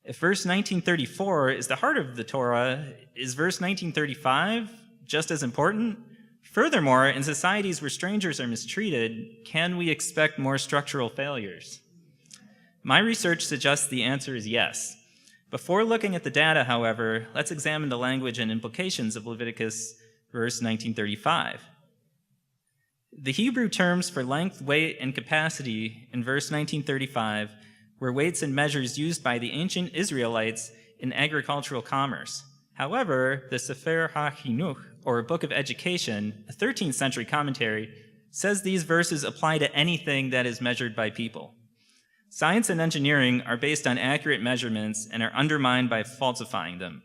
If verse 1934 is the heart of the Torah, is verse 1935 just as important? Furthermore, in societies where strangers are mistreated, can we expect more structural failures? My research suggests the answer is yes. Before looking at the data, however, let's examine the language and implications of Leviticus verse 1935. The Hebrew terms for length, weight, and capacity in verse 1935 were weights and measures used by the ancient Israelites in agricultural commerce. However, the Sefer HaChinuch, or Book of Education, a 13th century commentary, says these verses apply to anything that is measured by people. Science and engineering are based on accurate measurements and are undermined by falsifying them.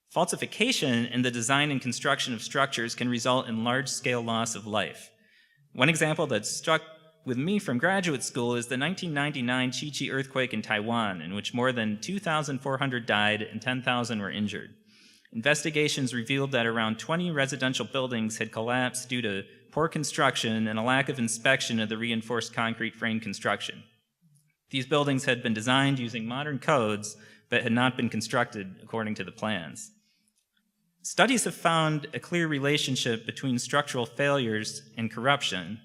Falsification in the design and construction of structures can result in large-scale loss of life. One example that struck with me from graduate school is the 1999 Chi-Chi earthquake in Taiwan, in which more than 2,400 died and 10,000 were injured. Investigations revealed that around 20 residential buildings had collapsed due to poor construction and a lack of inspection of the reinforced concrete frame construction. These buildings had been designed using modern codes, but had not been constructed according to the plans. Studies have found a clear relationship between structural failures and corruption,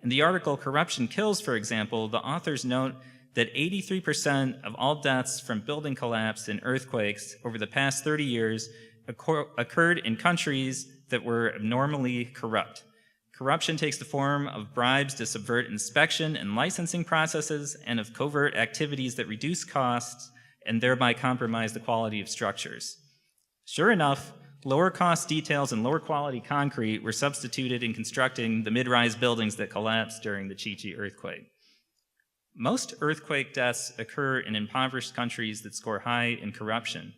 In the article Corruption Kills, for example, the authors note that 83% of all deaths from building collapse and earthquakes over the past 30 years occurred in countries that were abnormally corrupt. Corruption takes the form of bribes to subvert inspection and licensing processes and of covert activities that reduce costs and thereby compromise the quality of structures. Sure enough, lower cost details and lower quality concrete were substituted in constructing the mid-rise buildings that collapsed during the Chichi earthquake. Most earthquake deaths occur in impoverished countries that score high in corruption.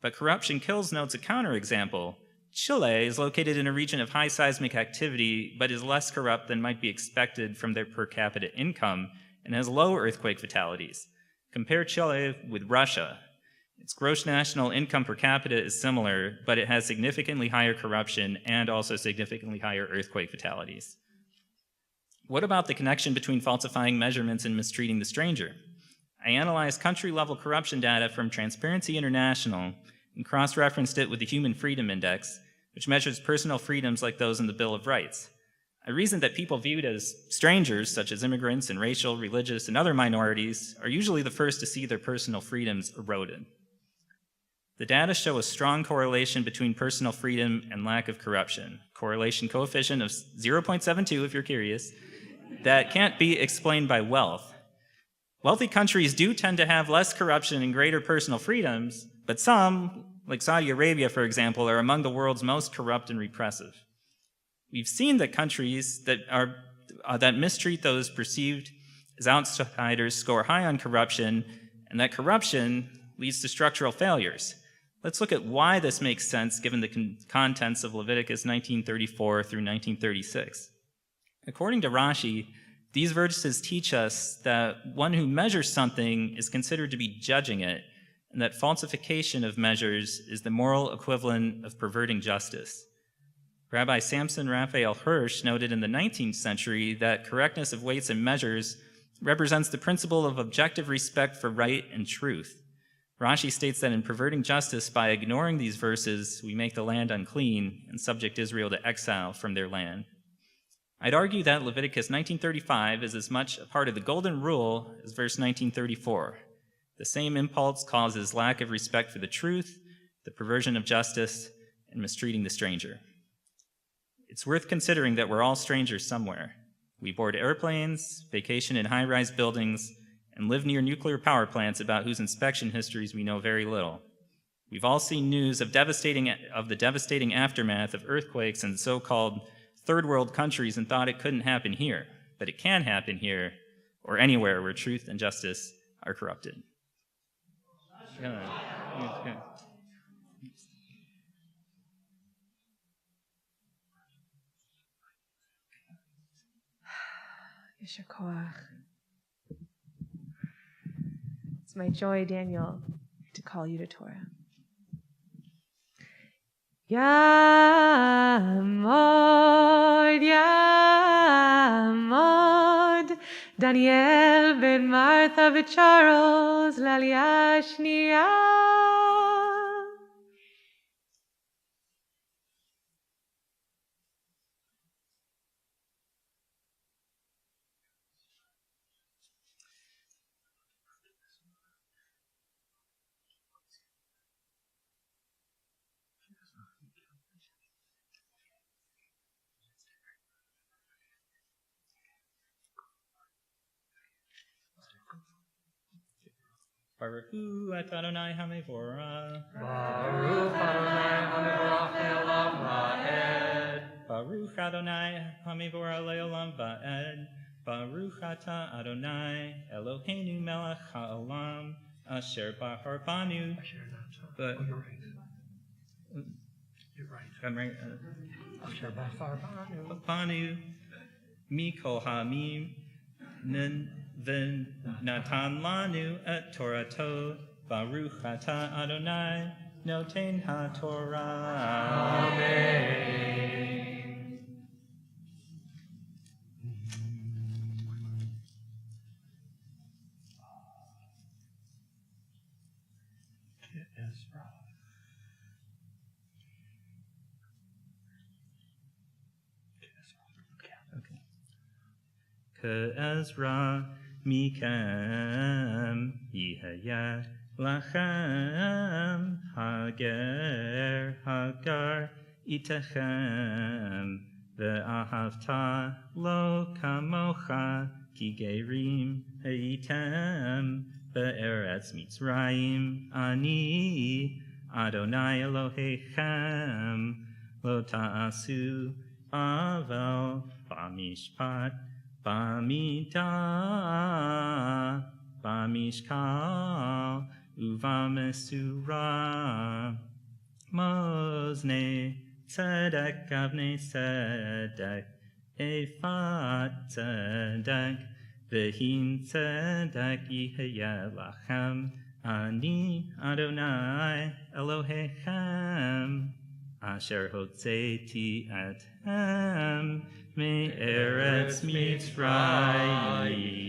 But Corruption Kills notes a counterexample. Chile is located in a region of high seismic activity, but is less corrupt than might be expected from their per capita income and has low earthquake fatalities. Compare Chile with Russia. Its gross national income per capita is similar, but it has significantly higher corruption and also significantly higher earthquake fatalities. What about the connection between falsifying measurements and mistreating the stranger? I analyzed country-level corruption data from Transparency International and cross-referenced it with the Human Freedom Index, which measures personal freedoms like those in the Bill of Rights. I reasoned that people viewed as strangers, such as immigrants and racial, religious, and other minorities, are usually the first to see their personal freedoms eroded. The data show a strong correlation between personal freedom and lack of corruption, correlation coefficient of 0.72 if you're curious, that can't be explained by wealth. Wealthy countries do tend to have less corruption and greater personal freedoms, but some, like Saudi Arabia, for example, are among the world's most corrupt and repressive. We've seen that countries that mistreat those perceived as outsiders score high on corruption, and that corruption leads to structural failures. Let's look at why this makes sense given the contents of Leviticus 1934 through 1936. According to Rashi, these verses teach us that one who measures something is considered to be judging it, and that falsification of measures is the moral equivalent of perverting justice. Rabbi Samson Raphael Hirsch noted in the 19th century that correctness of weights and measures represents the principle of objective respect for right and truth. Rashi states that in perverting justice by ignoring these verses, we make the land unclean and subject Israel to exile from their land. I'd argue that Leviticus 1935 is as much a part of the Golden Rule as verse 1934. The same impulse causes lack of respect for the truth, the perversion of justice, and mistreating the stranger. It's worth considering that we're all strangers somewhere. We board airplanes, vacation in high-rise buildings, and live near nuclear power plants about whose inspection histories we know very little. We've all seen news of the devastating aftermath of earthquakes in so-called third world countries and thought it couldn't happen here, but it can happen here or anywhere where truth and justice are corrupted. Yesher koach. It's my joy, Daniel, to call you to Torah. Yamod, Yamod, Daniel ben Martha v'Charles, l'aliyah shniya. Baruch hu et Adonai HaMevorach. Baruch Adonai HaMevorach le'olam va'ed. Baruch Adonai HaMevorach le'olam va'ed. Baruch atah Adonai Eloheinu melech ha'olam asher bahar banu. But You're right. You're right. I'm right. Asher bafar banu. Banu mikol ha'amim Natan lanu et Torato, Baruch atah Adonai, noten ha-Torah. Amen. K'ezra mikem yihaya lachem hagar itechem ve'ahavta lo kamocha ki gerim heitem be'eretz Mitzrayim ani Adonai Elohechem lo ta'asu avel b'mishpat b'midah b'mishkal uv'mesura mozne tzedek avnei tzedek efat tzedek v'hin tzedek yihaya lachem ani Adonai Elohechem asher hotzeti etem me'eretz Mitzrayim.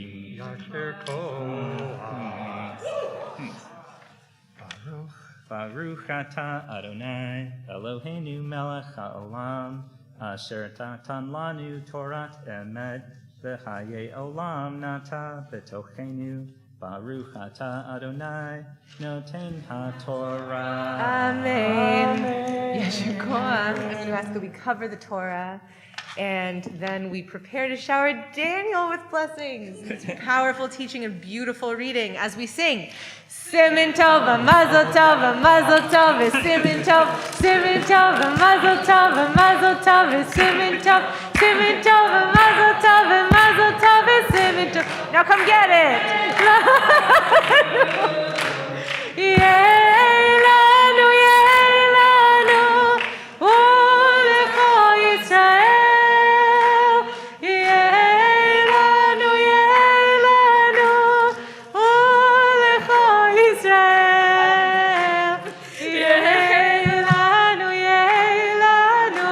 Baruch atah Adonai Eloheinu melech haolam asher tatan lanu Torat emet v'chaye olam nata b'tochenu. Baruch atah Adonai noten haTorah. Amen. Yeshua Koach. I'm going to ask that we cover the Torah, and then we prepare to shower Daniel with blessings. It's powerful teaching and beautiful reading as we sing. Simin tov, mazel tov, mazel tov, simin tov, mazel tov, mazel tov, simin tov, mazel tov, simin tov. Now come get it. Yeilanu, yeilanu, ulecha Yisrael. Yeilanu, yeilanu, ulecha Yisrael. Yeilanu, yeilanu,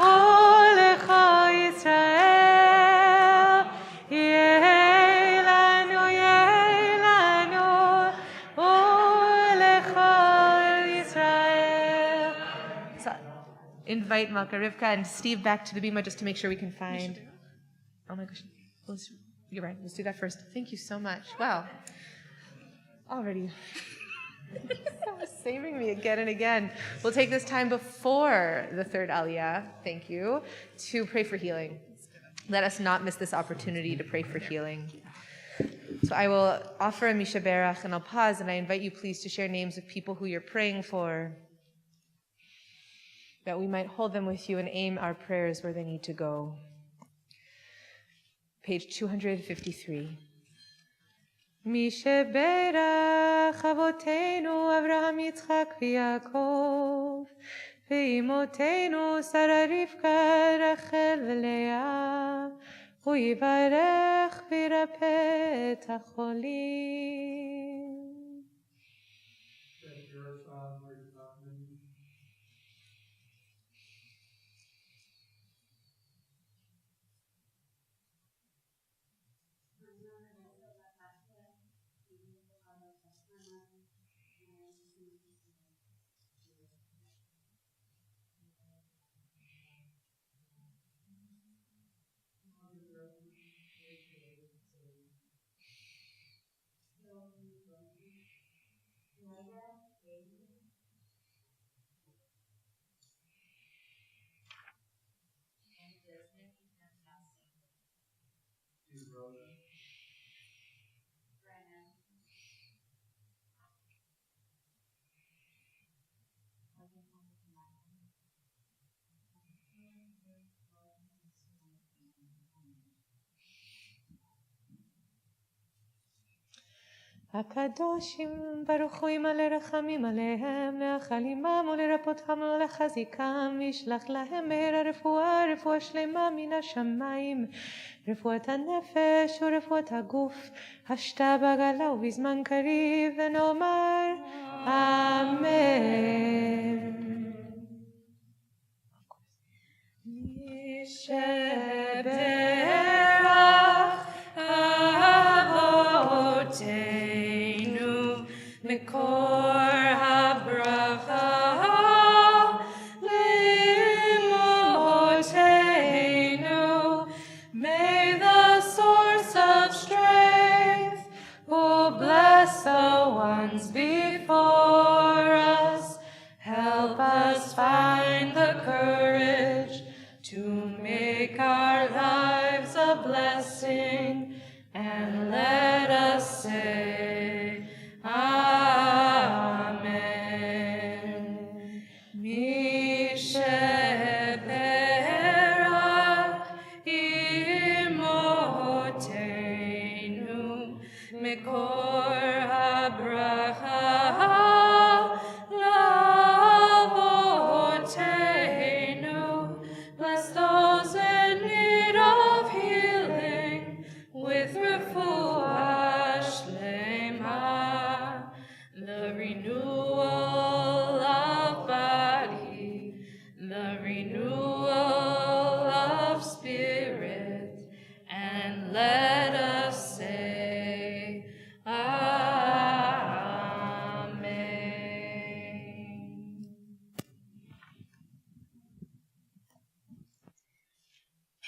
ulecha Yisrael. Yeilanu, yeilanu, ulecha Yisrael. So, invite Malka Rivka and Steve back to the bima just to make sure we can find. Oh my gosh. You're right. Let's do that first. Thank you so much. Wow. Already. Saving me again and again. We'll take this time before the third aliyah, thank you, to pray for healing. Let us not miss this opportunity to pray for healing. So I will offer a Misha Berach, and I'll pause, and I invite you please to share names of people who you're praying for, that we might hold them with you and aim our prayers where they need to go. Page 253. Misha Berach Avotenu Avraham Yitzchak v'Yaakov ve'imotenu Sarah Rivka Rachel v'Leah hu yivarech v'yirapeh et hacholim. הקדושים ברוך הוא ימלא רחמים עליהם, להאכיל עמם ולרפאותם ולחזיקם, וישלח להם מהרה רפואה, רפואה שלמה מן השמיים, רפואת הנפש ורפואת הגוף, השתה בעגלה ובזמן קריב, ונאמר אמן. שברך אבותינו מקור הברכה לאמותינו. May the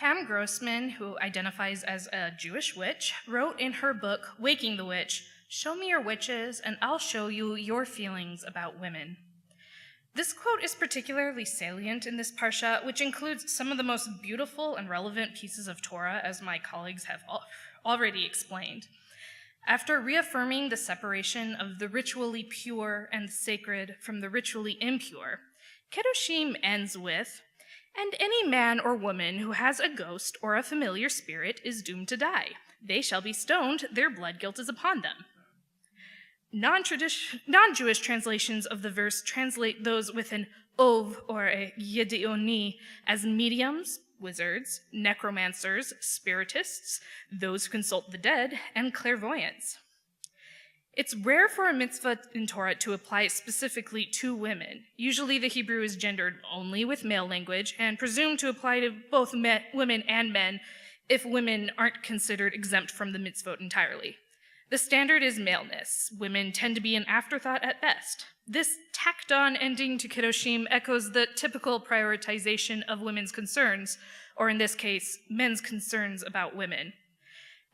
Pam Grossman, who identifies as a Jewish witch, wrote in her book, Waking the Witch, "Show me your witches, and I'll show you your feelings about women." This quote is particularly salient in this parsha, which includes some of the most beautiful and relevant pieces of Torah, as my colleagues have already explained. After reaffirming the separation of the ritually pure and sacred from the ritually impure, Kedoshim ends with, "And any man or woman who has a ghost or a familiar spirit is doomed to die. They shall be stoned, their blood guilt is upon them." Non-Jewish translations of the verse translate those with an ov or a yedioni as mediums, wizards, necromancers, spiritists, those who consult the dead, and clairvoyants. It's rare for a mitzvah in Torah to apply specifically to women. Usually the Hebrew is gendered only with male language and presumed to apply to both women and men if women aren't considered exempt from the mitzvot entirely. The standard is maleness. Women tend to be an afterthought at best. This tacked-on ending to Kedoshim echoes the typical prioritization of women's concerns, or in this case, men's concerns about women.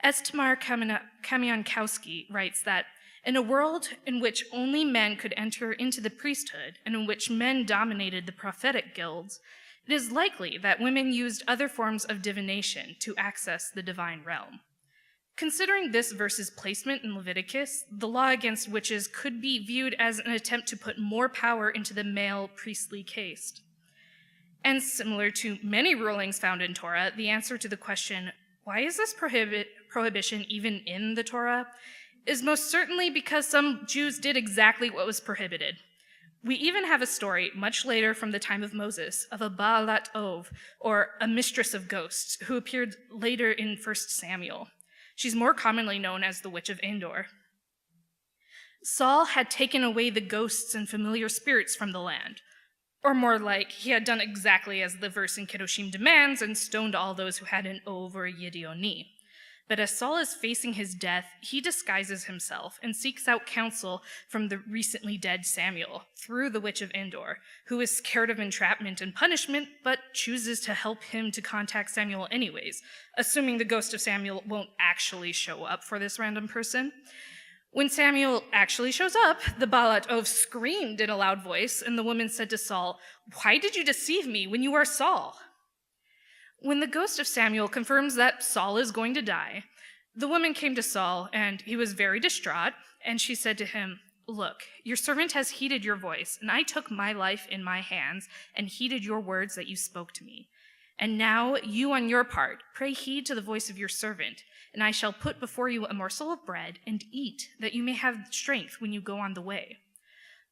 As Tamar Kamiankowski writes that, in a world in which only men could enter into the priesthood and in which men dominated the prophetic guilds, it is likely that women used other forms of divination to access the divine realm. Considering this verse's placement in Leviticus, the law against witches could be viewed as an attempt to put more power into the male priestly caste. And similar to many rulings found in Torah, the answer to the question, why is this prohibition even in the Torah, is most certainly because some Jews did exactly what was prohibited. We even have a story, much later from the time of Moses, of a Baalat Ov, or a mistress of ghosts, who appeared later in 1 Samuel. She's more commonly known as the Witch of Endor. Saul had taken away the ghosts and familiar spirits from the land, or more like, he had done exactly as the verse in Kedoshim demands and stoned all those who had an Ov or a Yedioni. But as Saul is facing his death, he disguises himself and seeks out counsel from the recently dead Samuel through the Witch of Endor, who is scared of entrapment and punishment, but chooses to help him to contact Samuel anyways, assuming the ghost of Samuel won't actually show up for this random person. When Samuel actually shows up, the Baalat Ov screamed in a loud voice, and the woman said to Saul, "Why did you deceive me when you are Saul?" When the ghost of Samuel confirms that Saul is going to die, the woman came to Saul, and he was very distraught, and she said to him, "Look, your servant has heeded your voice, and I took my life in my hands and heeded your words that you spoke to me. And now you on your part, pray heed to the voice of your servant, and I shall put before you a morsel of bread and eat, that you may have strength when you go on the way."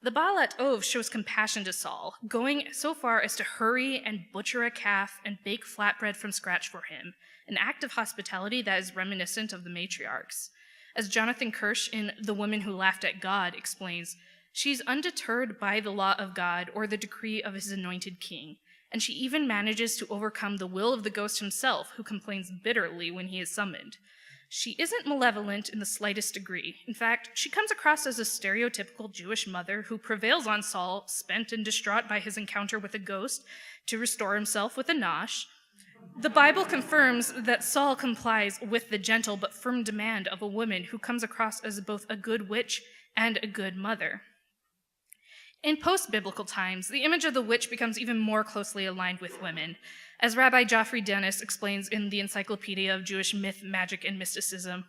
The Baalat Ov shows compassion to Saul, going so far as to hurry and butcher a calf and bake flatbread from scratch for him, an act of hospitality that is reminiscent of the matriarchs. As Jonathan Kirsch in The Woman Who Laughed at God explains, she's undeterred by the law of God or the decree of his anointed king, and she even manages to overcome the will of the ghost himself, who complains bitterly when he is summoned. She isn't malevolent in the slightest degree. In fact, she comes across as a stereotypical Jewish mother who prevails on Saul, spent and distraught by his encounter with a ghost, to restore himself with a nosh. The Bible confirms that Saul complies with the gentle but firm demand of a woman who comes across as both a good witch and a good mother. In post-biblical times, the image of the witch becomes even more closely aligned with women. As Rabbi Geoffrey Dennis explains in the Encyclopedia of Jewish Myth, Magic, and Mysticism,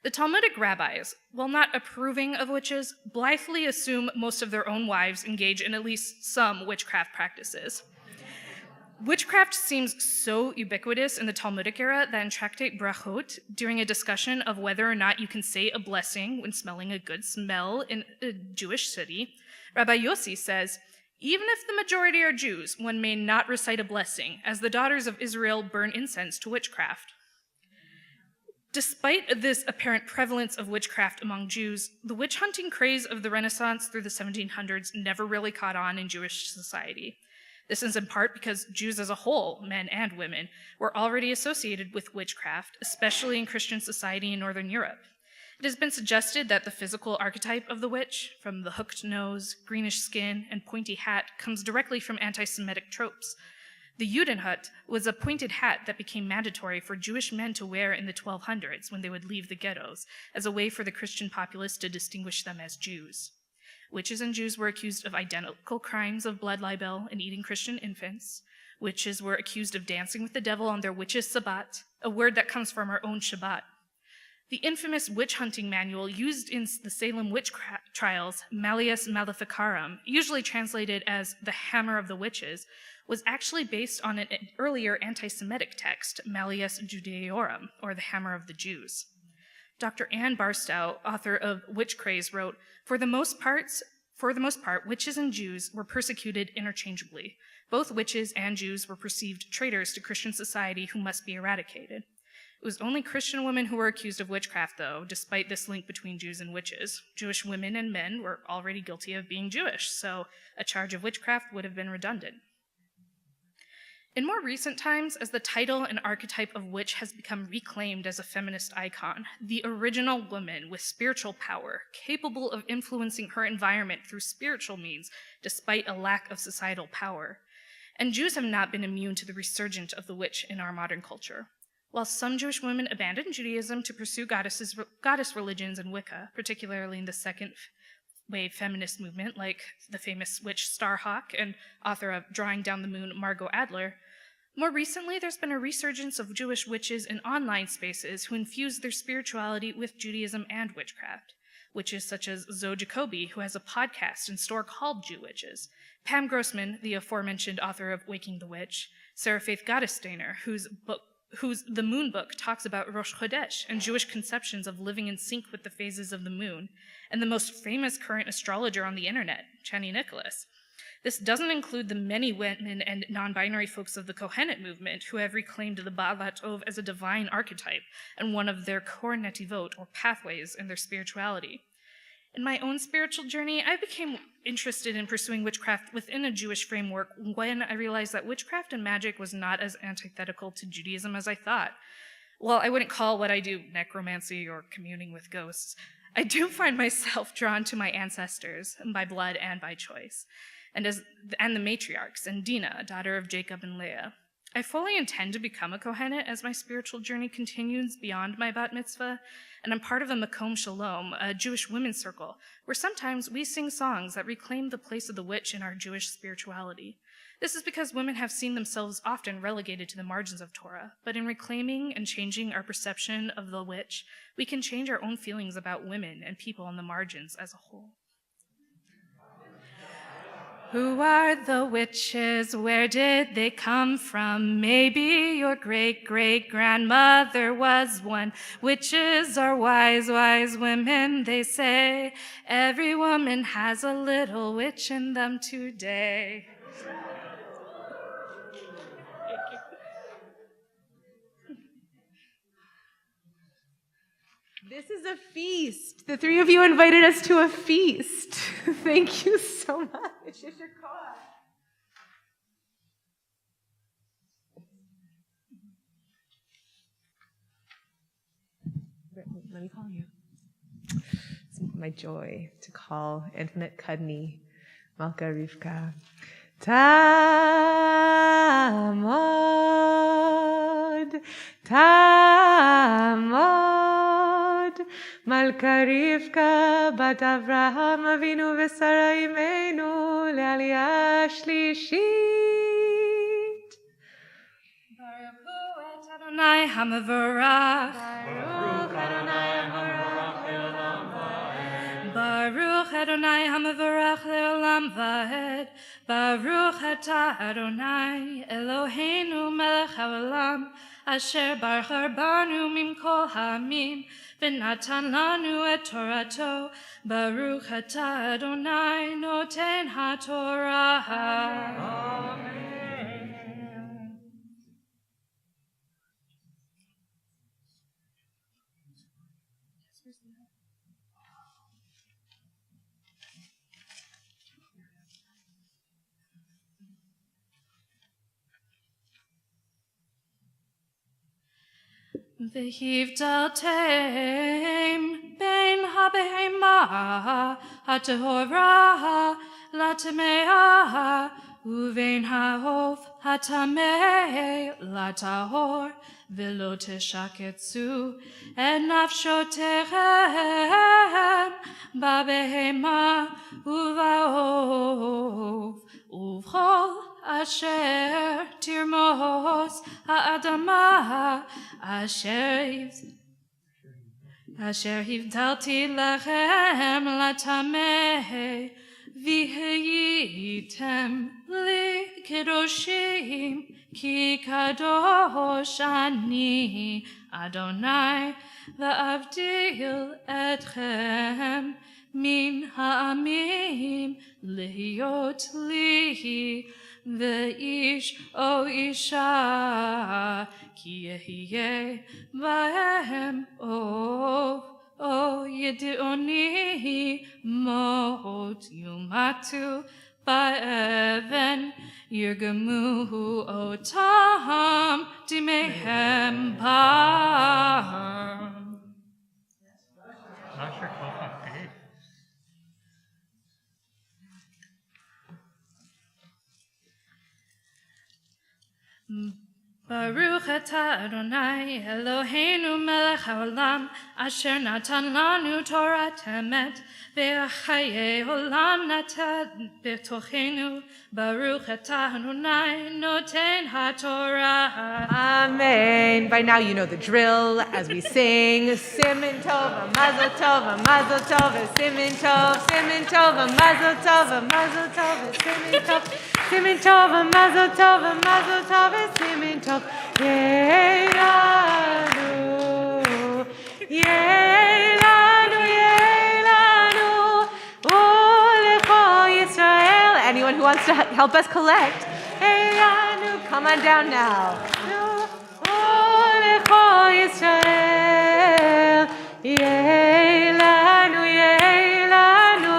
the Talmudic rabbis, while not approving of witches, blithely assume most of their own wives engage in at least some witchcraft practices. Witchcraft seems so ubiquitous in the Talmudic era that in Tractate Brachot, during a discussion of whether or not you can say a blessing when smelling a good smell in a Jewish city, Rabbi Yossi says, "Even if the majority are Jews, one may not recite a blessing, as the daughters of Israel burn incense to witchcraft." Despite this apparent prevalence of witchcraft among Jews, the witch-hunting craze of the Renaissance through the 1700s never really caught on in Jewish society. This is in part because Jews as a whole, men and women, were already associated with witchcraft, especially in Christian society in Northern Europe. It has been suggested that the physical archetype of the witch, from the hooked nose, greenish skin, and pointy hat, comes directly from anti-Semitic tropes. The Judenhut was a pointed hat that became mandatory for Jewish men to wear in the 1200s when they would leave the ghettos, as a way for the Christian populace to distinguish them as Jews. Witches and Jews were accused of identical crimes of blood libel and eating Christian infants. Witches were accused of dancing with the devil on their witches' Sabbat, a word that comes from our own Shabbat. The infamous witch hunting manual used in the Salem witch trials, Malleus Maleficarum, usually translated as the Hammer of the Witches, was actually based on an earlier anti-Semitic text, Malleus Judaeorum, or the Hammer of the Jews. Dr. Anne Barstow, author of Witch Craze, wrote, For the most part, witches and Jews were persecuted interchangeably. Both witches and Jews were perceived traitors to Christian society who must be eradicated. It was only Christian women who were accused of witchcraft, though, despite this link between Jews and witches. Jewish women and men were already guilty of being Jewish, so a charge of witchcraft would have been redundant. In more recent times, as the title and archetype of witch has become reclaimed as a feminist icon, the original woman with spiritual power, capable of influencing her environment through spiritual means, despite a lack of societal power. And Jews have not been immune to the resurgence of the witch in our modern culture. While some Jewish women abandoned Judaism to pursue goddess religions and Wicca, particularly in the second wave feminist movement, like the famous witch Starhawk and author of Drawing Down the Moon, Margot Adler, more recently there's been a resurgence of Jewish witches in online spaces who infuse their spirituality with Judaism and witchcraft. Witches such as Zoe Jacoby, who has a podcast and store called Jew Witches, Pam Grossman, the aforementioned author of Waking the Witch, Sarah Faith Gottesdainer, whose The Moon Book talks about Rosh Chodesh and Jewish conceptions of living in sync with the phases of the moon, and the most famous current astrologer on the internet, Chani Nicholas. This doesn't include the many women and non-binary folks of the Kohenet movement who have reclaimed the Baal HaTov as a divine archetype and one of their core netivot, or pathways, in their spirituality. In my own spiritual journey, I became interested in pursuing witchcraft within a Jewish framework when I realized that witchcraft and magic was not as antithetical to Judaism as I thought. While I wouldn't call what I do necromancy or communing with ghosts, I do find myself drawn to my ancestors, by blood and by choice, and the matriarchs, and Dinah, daughter of Jacob and Leah. I fully intend to become a Kohenet as my spiritual journey continues beyond my bat mitzvah, and I'm part of a Makom Shalom, a Jewish women's circle, where sometimes we sing songs that reclaim the place of the witch in our Jewish spirituality. This is because women have seen themselves often relegated to the margins of Torah, but in reclaiming and changing our perception of the witch, we can change our own feelings about women and people on the margins as a whole. Who are the witches? Where did they come from? Maybe your great-great-grandmother was one. Witches are wise, wise women, they say. Every woman has a little witch in them today. This is a feast. The three of you invited us to a feast. Thank you so much. Let me call you. It's my joy to call Infinite Kadni, Malka Rivka. Tamod, Tamod, Malka Rivka, Bat Avraham Avinu v'Sara Imenu, Le'aliyah Shlishit. Baruch et Adonai HaMevorach. Baruch Adonai HaMevorach le'olam va'ed. Baruch Adonai HaMevorach le'olam va'ed. Baruch atah Adonai Eloheinu melech haolam asher bachar banu mimkol ha'amim v'natan lanu et Torato. Baruch atah Adonai noten ha'torah. Amen. V'hivdaltem ben habehema ha'tehora la'tamea uvein ha'ov hatameh latahor velo teshaketzu et nafshoterem babehema uvaov uvchol asher tirmos ha'adama asher hivdalti lachem latameh v'hayitem li kedoshim ki kadosh ani Adonai va'avdil etchem min ha'amim lihiyot li ve'ish o isha ki yehiyeh ba'hem o yedioni mot yumatu ba'even yirgamuhu otam dimehem ba'am. Baruch atah Adonai Eloheinu melech haolam asher natan lanu Torah temet ve'chaye olam natan betochenu. Baruch atah Adonai noten haTorah. Amen. By now you know the drill as we sing Siman Tov, a Mazel Tov, a Mazel Tov, a Siman Tov, Siman Tov, a Mazel Tov, a Mazel Tov, a Siman Tov, Siman Tov, a Mazel Tov, a Mazel Tov, a Siman Tov. Yeilanu, Yeilanu, Yeilanu, Ulecho Yisrael. Anyone who wants to help us collect, Yeilanu, come on down now. Ulecho Yisrael, Yeilanu, Yeilanu,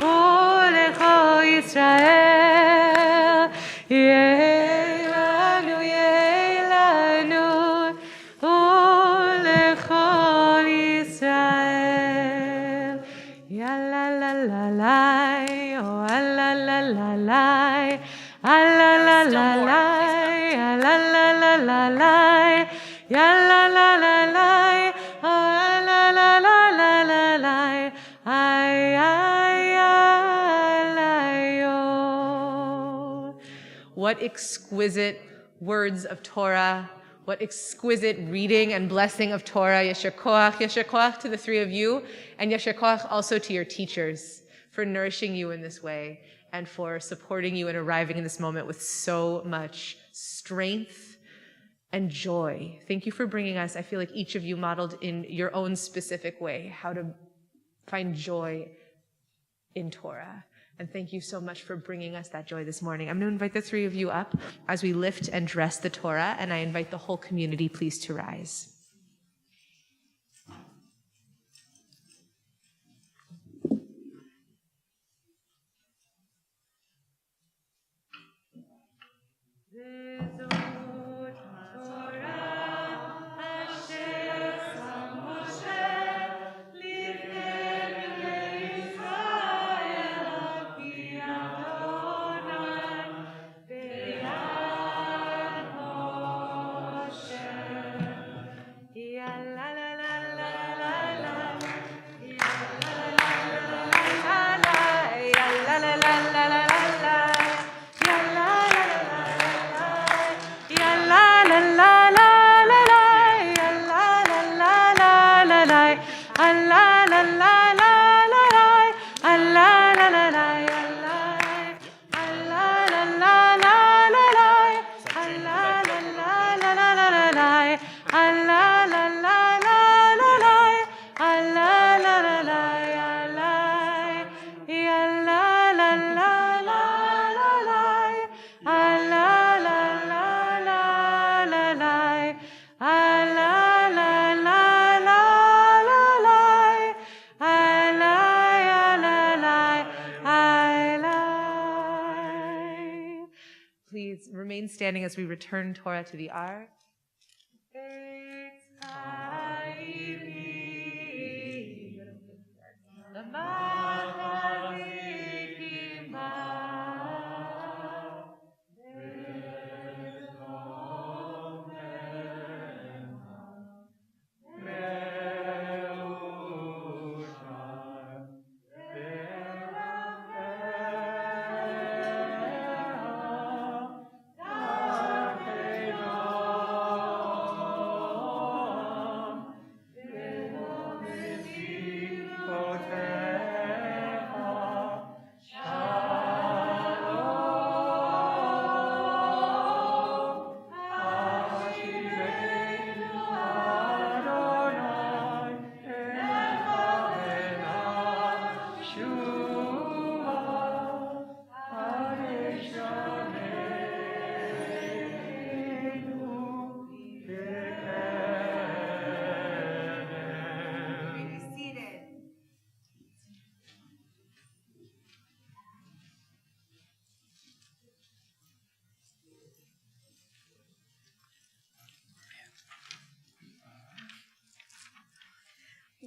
Ulecho Yisrael, Yeilanu, Yeilanu, Ulecho Yisrael. Ya la la la la, oh la la la la, ah la la la la, ah la la la la la, ya la la la la, oh la la la la la la, ay ay ay yo. What exquisite words of Torah. What exquisite reading and blessing of Torah. Yasher koach to the three of you, and yasher koach also to your teachers for nourishing you in this way and for supporting you and arriving in this moment with so much strength and joy. Thank you for bringing us. I feel like each of you modeled in your own specific way how to find joy in Torah. And thank you so much for bringing us that joy this morning. I'm going to invite the three of you up as we lift and dress the Torah, and I invite the whole community, please, to rise. Please remain standing as we return Torah to the Ark.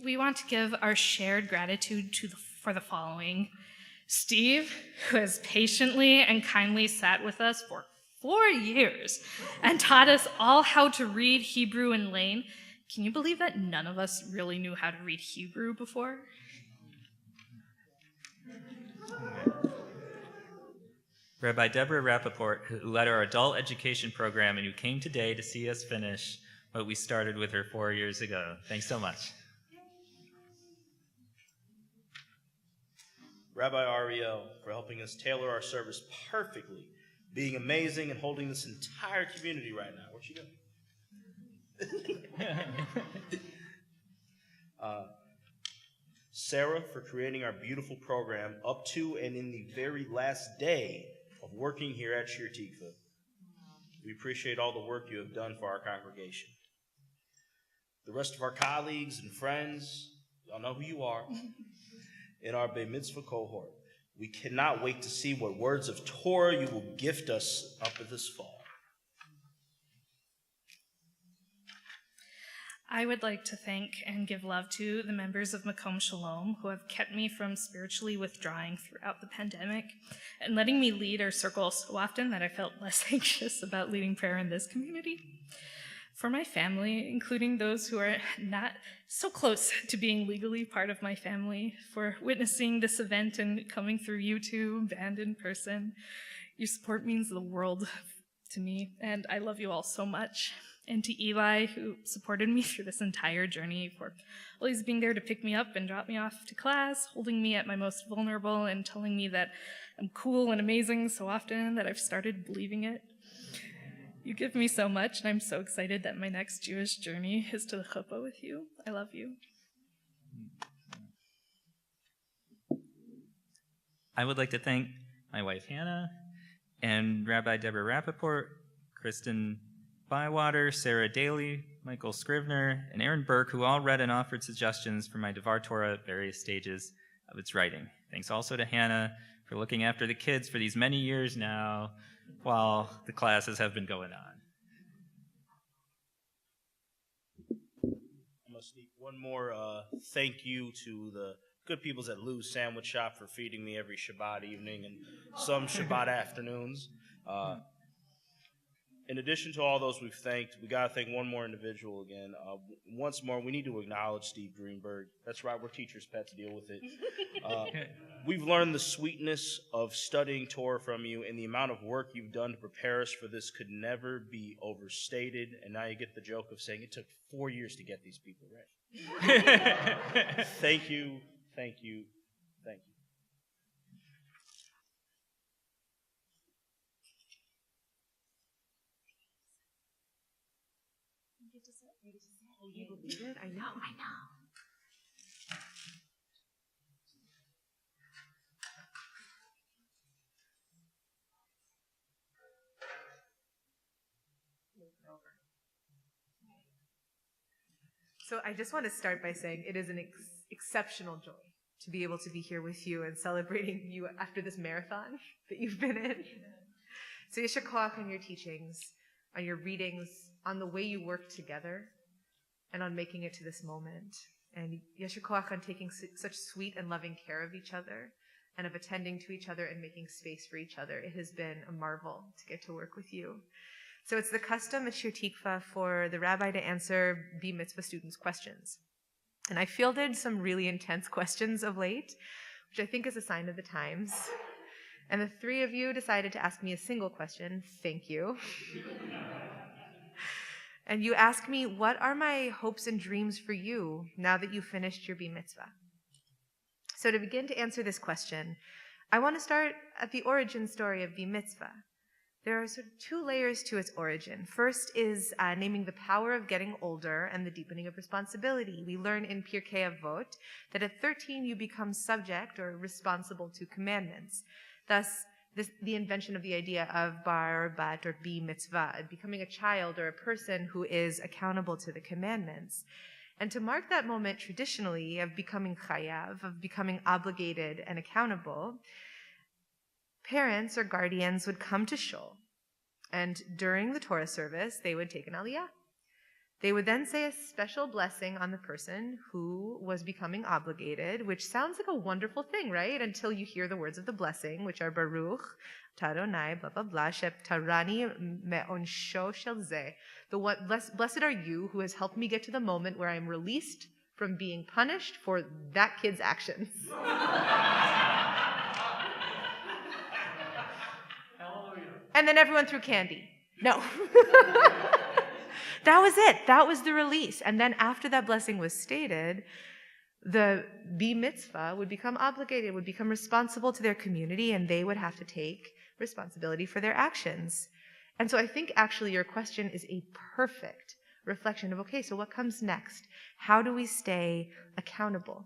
We want to give our shared gratitude for the following. Steve, who has patiently and kindly sat with us for 4 years and taught us all how to read Hebrew in Lane. Can you believe that none of us really knew how to read Hebrew before? Rabbi Deborah Rappaport, who led our adult education program and who came today to see us finish what we started with her 4 years ago. Thanks so much. Rabbi Ariel, for helping us tailor our service perfectly, being amazing and holding this entire community right now. Where'd she go? Sarah, for creating our beautiful program up to and in the very last day of working here at Shir Tikva. We appreciate all the work you have done for our congregation. The rest of our colleagues and friends, y'all know who you are, in our B'Mitzvah cohort. We cannot wait to see what words of Torah you will gift us up this fall. I would like to thank and give love to the members of Makom Shalom who have kept me from spiritually withdrawing throughout the pandemic and letting me lead our circle so often that I felt less anxious about leading prayer in this community. For my family, including those who are not so close to being legally part of my family, for witnessing this event and coming through YouTube and in person. Your support means the world to me, and I love you all so much. And to Eli, who supported me through this entire journey, for always being there to pick me up and drop me off to class, holding me at my most vulnerable and telling me that I'm cool and amazing so often that I've started believing it. You give me so much, and I'm so excited that my next Jewish journey is to the chuppah with you. I love you. I would like to thank my wife, Hannah, and Rabbi Deborah Rappaport, Kristen Bywater, Sarah Daly, Michael Scrivener, and Aaron Burke, who all read and offered suggestions for my Devar Torah at various stages of its writing. Thanks also to Hannah for looking after the kids for these many years now while the classes have been going on. I must sneak one more thank you to the good peoples at Lou's Sandwich Shop for feeding me every Shabbat evening and some Shabbat afternoons. In addition to all those we've thanked, we got to thank one more individual again. Once more, we need to acknowledge Steve Greenberg. That's right, we're teachers' pets, deal with it. We've learned the sweetness of studying Torah from you, and the amount of work you've done to prepare us for this could never be overstated. And now you get the joke of saying it took 4 years to get these people right. Thank you, thank you, thank you. You believe it? I know. So I just want to start by saying it is an exceptional joy to be able to be here with you and celebrating you after this marathon that you've been in. So yesher koach on your teachings, on your readings, on the way you work together, and on making it to this moment. And yesher koach on taking such sweet and loving care of each other and of attending to each other and making space for each other. It has been a marvel to get to work with you. So it's the custom at Shir Tikva for the rabbi to answer B'Mitzvah students' questions. And I fielded some really intense questions of late, which I think is a sign of the times. And the three of you decided to ask me a single question. Thank you. And you asked me, what are my hopes and dreams for you now that you finished your B'Mitzvah? So to begin to answer this question, I want to start at the origin story of B'Mitzvah. There are sort of two layers to its origin. First is naming the power of getting older and the deepening of responsibility. We learn in Pirkei Avot that at 13 you become subject or responsible to commandments. Thus, the invention of the idea of bar, or bat, or B'Mitzvah, becoming a child or a person who is accountable to the commandments. And to mark that moment traditionally of becoming chayav, of becoming obligated and accountable, parents or guardians would come to shul, and during the Torah service, they would take an aliyah. They would then say a special blessing on the person who was becoming obligated, which sounds like a wonderful thing, right? Until you hear the words of the blessing, which are Baruch, Taronai, blah, blah, blah, Shep Tarani me'onsho shel ze. Blessed are you who has helped me get to the moment where I am released from being punished for that kid's actions. And then everyone threw candy. No. That was it. That was the release. And then after that blessing was stated, the B-mitzvah would become obligated, would become responsible to their community, and they would have to take responsibility for their actions. And so I think actually your question is a perfect reflection of, okay, so what comes next? How do we stay accountable?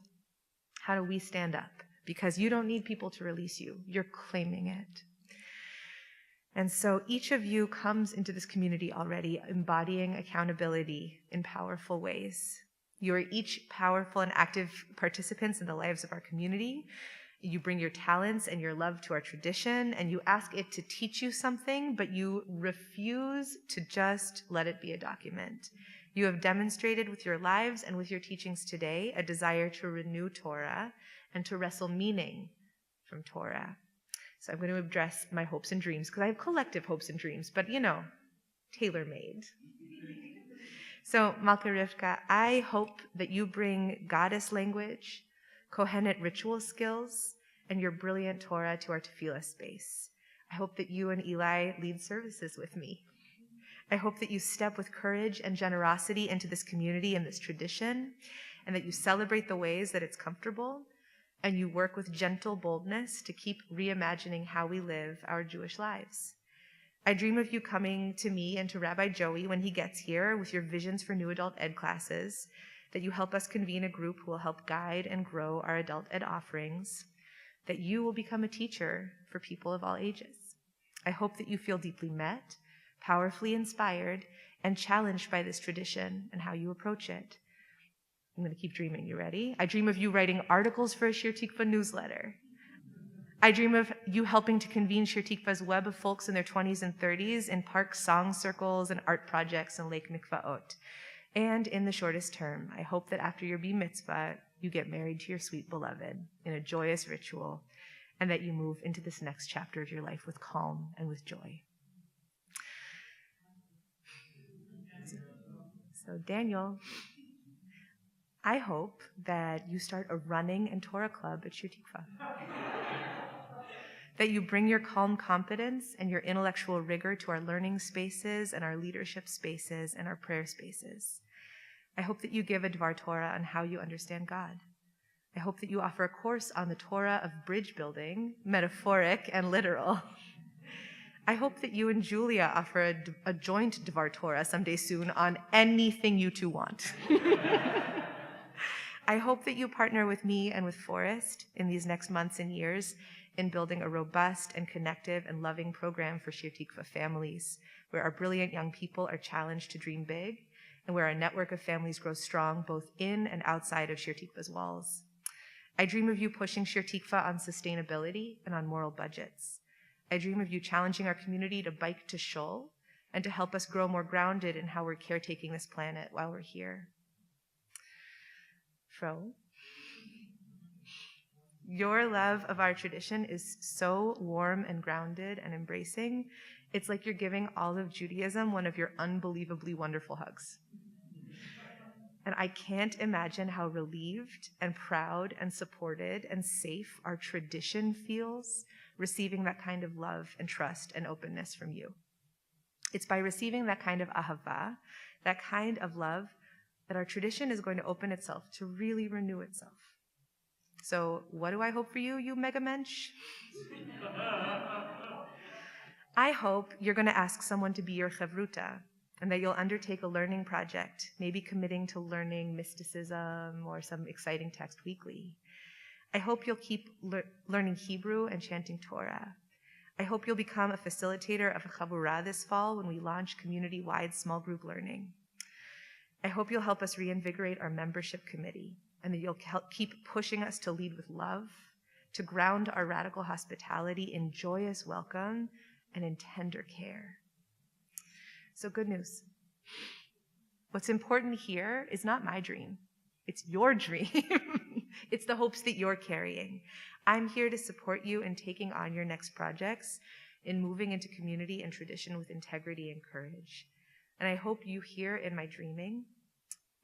How do we stand up? Because you don't need people to release you. You're claiming it. And so each of you comes into this community already embodying accountability in powerful ways. You are each powerful and active participants in the lives of our community. You bring your talents and your love to our tradition, and you ask it to teach you something, but you refuse to just let it be a document. You have demonstrated with your lives and with your teachings today a desire to renew Torah and to wrestle meaning from Torah. So I'm going to address my hopes and dreams, because I have collective hopes and dreams, but tailor-made. So, Malka Rivka, I hope that you bring goddess language, Kohenet ritual skills, and your brilliant Torah to our tefillah space. I hope that you and Eli lead services with me. I hope that you step with courage and generosity into this community and this tradition, and that you celebrate the ways that it's comfortable, and you work with gentle boldness to keep reimagining how we live our Jewish lives. I dream of you coming to me and to Rabbi Joey when he gets here with your visions for new adult ed classes, that you help us convene a group who will help guide and grow our adult ed offerings, that you will become a teacher for people of all ages. I hope that you feel deeply met, powerfully inspired, and challenged by this tradition and how you approach it. I'm going to keep dreaming. You ready? I dream of you writing articles for a Shir Tikva newsletter. I dream of you helping to convene Shir Tikva's web of folks in their 20s and 30s in parks, song circles, and art projects and Lake Mikvaot. And in the shortest term, I hope that after your B-mitzvah, you get married to your sweet beloved in a joyous ritual, and that you move into this next chapter of your life with calm and with joy. So Daniel, I hope that you start a running and Torah club at Shir Tikva. That you bring your calm confidence and your intellectual rigor to our learning spaces and our leadership spaces and our prayer spaces. I hope that you give a Dvar Torah on how you understand God. I hope that you offer a course on the Torah of bridge building, metaphoric and literal. I hope that you and Julia offer a joint Dvar Torah someday soon on anything you two want. I hope that you partner with me and with Forrest in these next months and years in building a robust and connective and loving program for Shir Tikva families, where our brilliant young people are challenged to dream big, and where our network of families grows strong both in and outside of Shir Tikva's walls. I dream of you pushing Shir Tikva on sustainability and on moral budgets. I dream of you challenging our community to bike to shul and to help us grow more grounded in how we're caretaking this planet while we're here. Fro, your love of our tradition is so warm and grounded and embracing. It's like you're giving all of Judaism one of your unbelievably wonderful hugs. And I can't imagine how relieved and proud and supported and safe our tradition feels receiving that kind of love and trust and openness from you. It's by receiving that kind of ahava, that kind of love, that our tradition is going to open itself to really renew itself. So what do I hope for you, you mega mensch? I hope you're going to ask someone to be your chavruta, and that you'll undertake a learning project, maybe committing to learning mysticism or some exciting text weekly. I hope you'll keep learning Hebrew and chanting Torah. I hope you'll become a facilitator of a chavurah this fall when we launch community-wide small group learning. I hope you'll help us reinvigorate our membership committee, and that you'll keep pushing us to lead with love, to ground our radical hospitality in joyous welcome and in tender care. So good news. What's important here is not my dream. It's your dream. It's the hopes that you're carrying. I'm here to support you in taking on your next projects, in moving into community and tradition with integrity and courage. And I hope you hear in my dreaming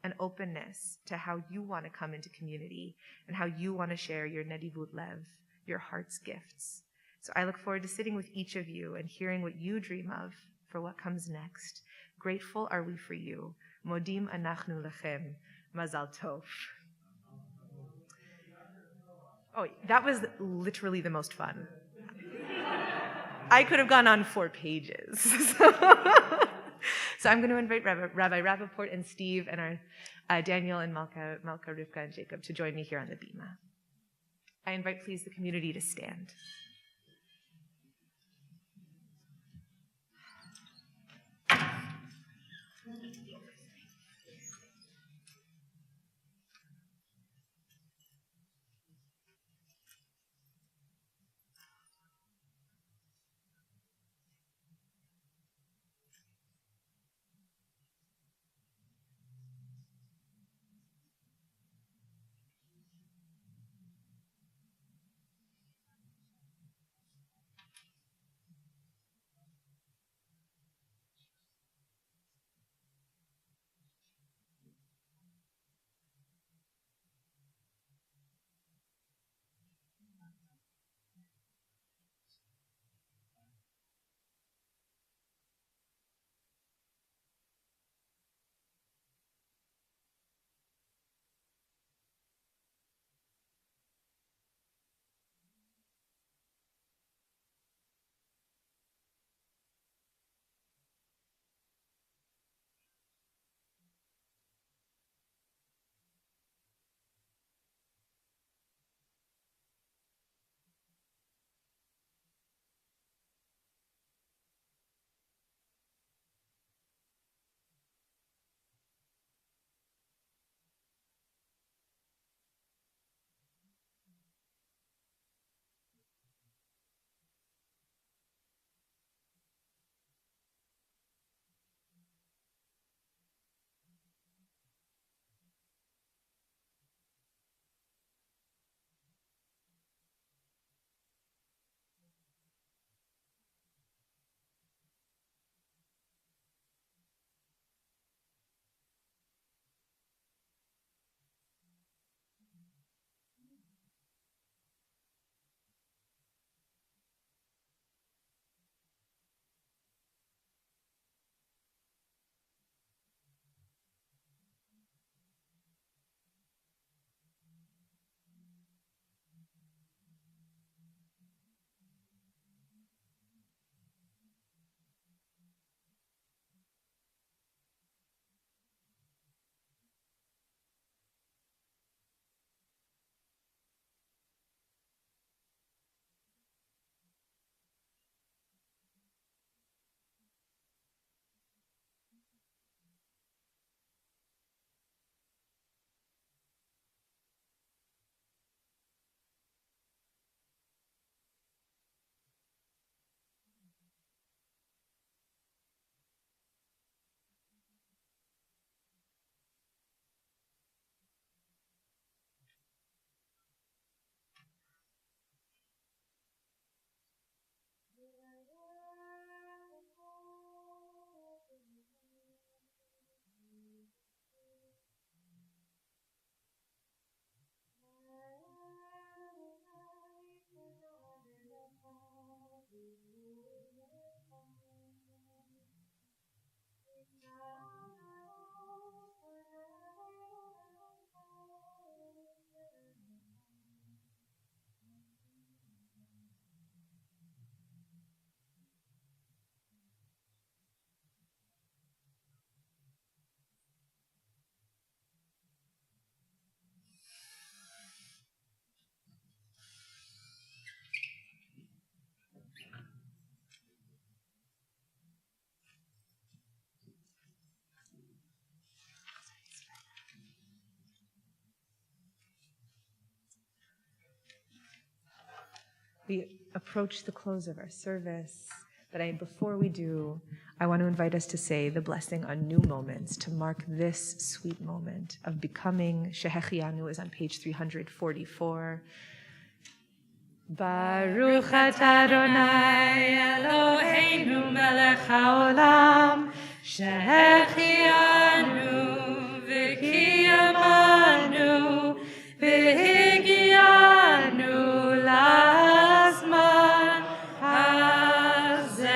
an openness to how you want to come into community and how you want to share your nedivut lev, your heart's gifts. So I look forward to sitting with each of you and hearing what you dream of for what comes next. Grateful are we for you. Modim anachnu lechem. Mazal tov. Oh, that was literally the most fun. I could have gone on 4 pages. So I'm going to invite Rabbi Rappaport and Steve and our Daniel and Malka, Rivka, and Jacob to join me here on the bima. I invite, please, the community to stand. We approach the close of our service. But before we do, I want to invite us to say the blessing on new moments to mark this sweet moment of becoming. Shehechianu is on page 344. Baruch atah Adonai Eloheinu melech haolam shehechianu v'kiyamanu v'higianu lazman hazeh.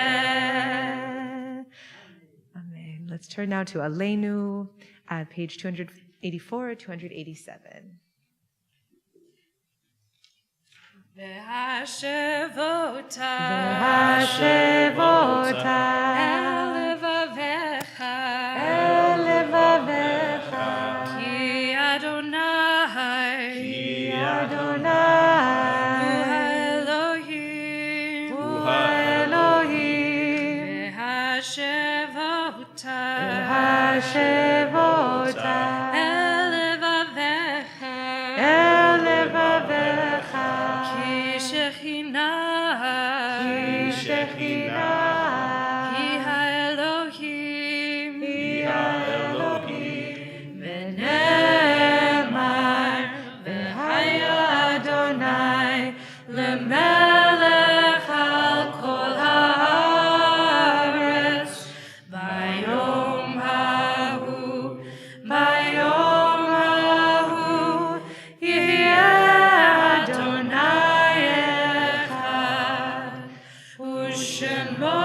Amen. Let's turn now to Aleinu at page 284, 287. V'hashevota el levavecha ki Adonai hu Elohim v'hashevota el levavecha Shekhinah, Hi HaElohim, V'nemar, V'haya Adonai, L'melech al kol haaretz, Bayom hahu, Yehyeh Adonai echad, U'shemo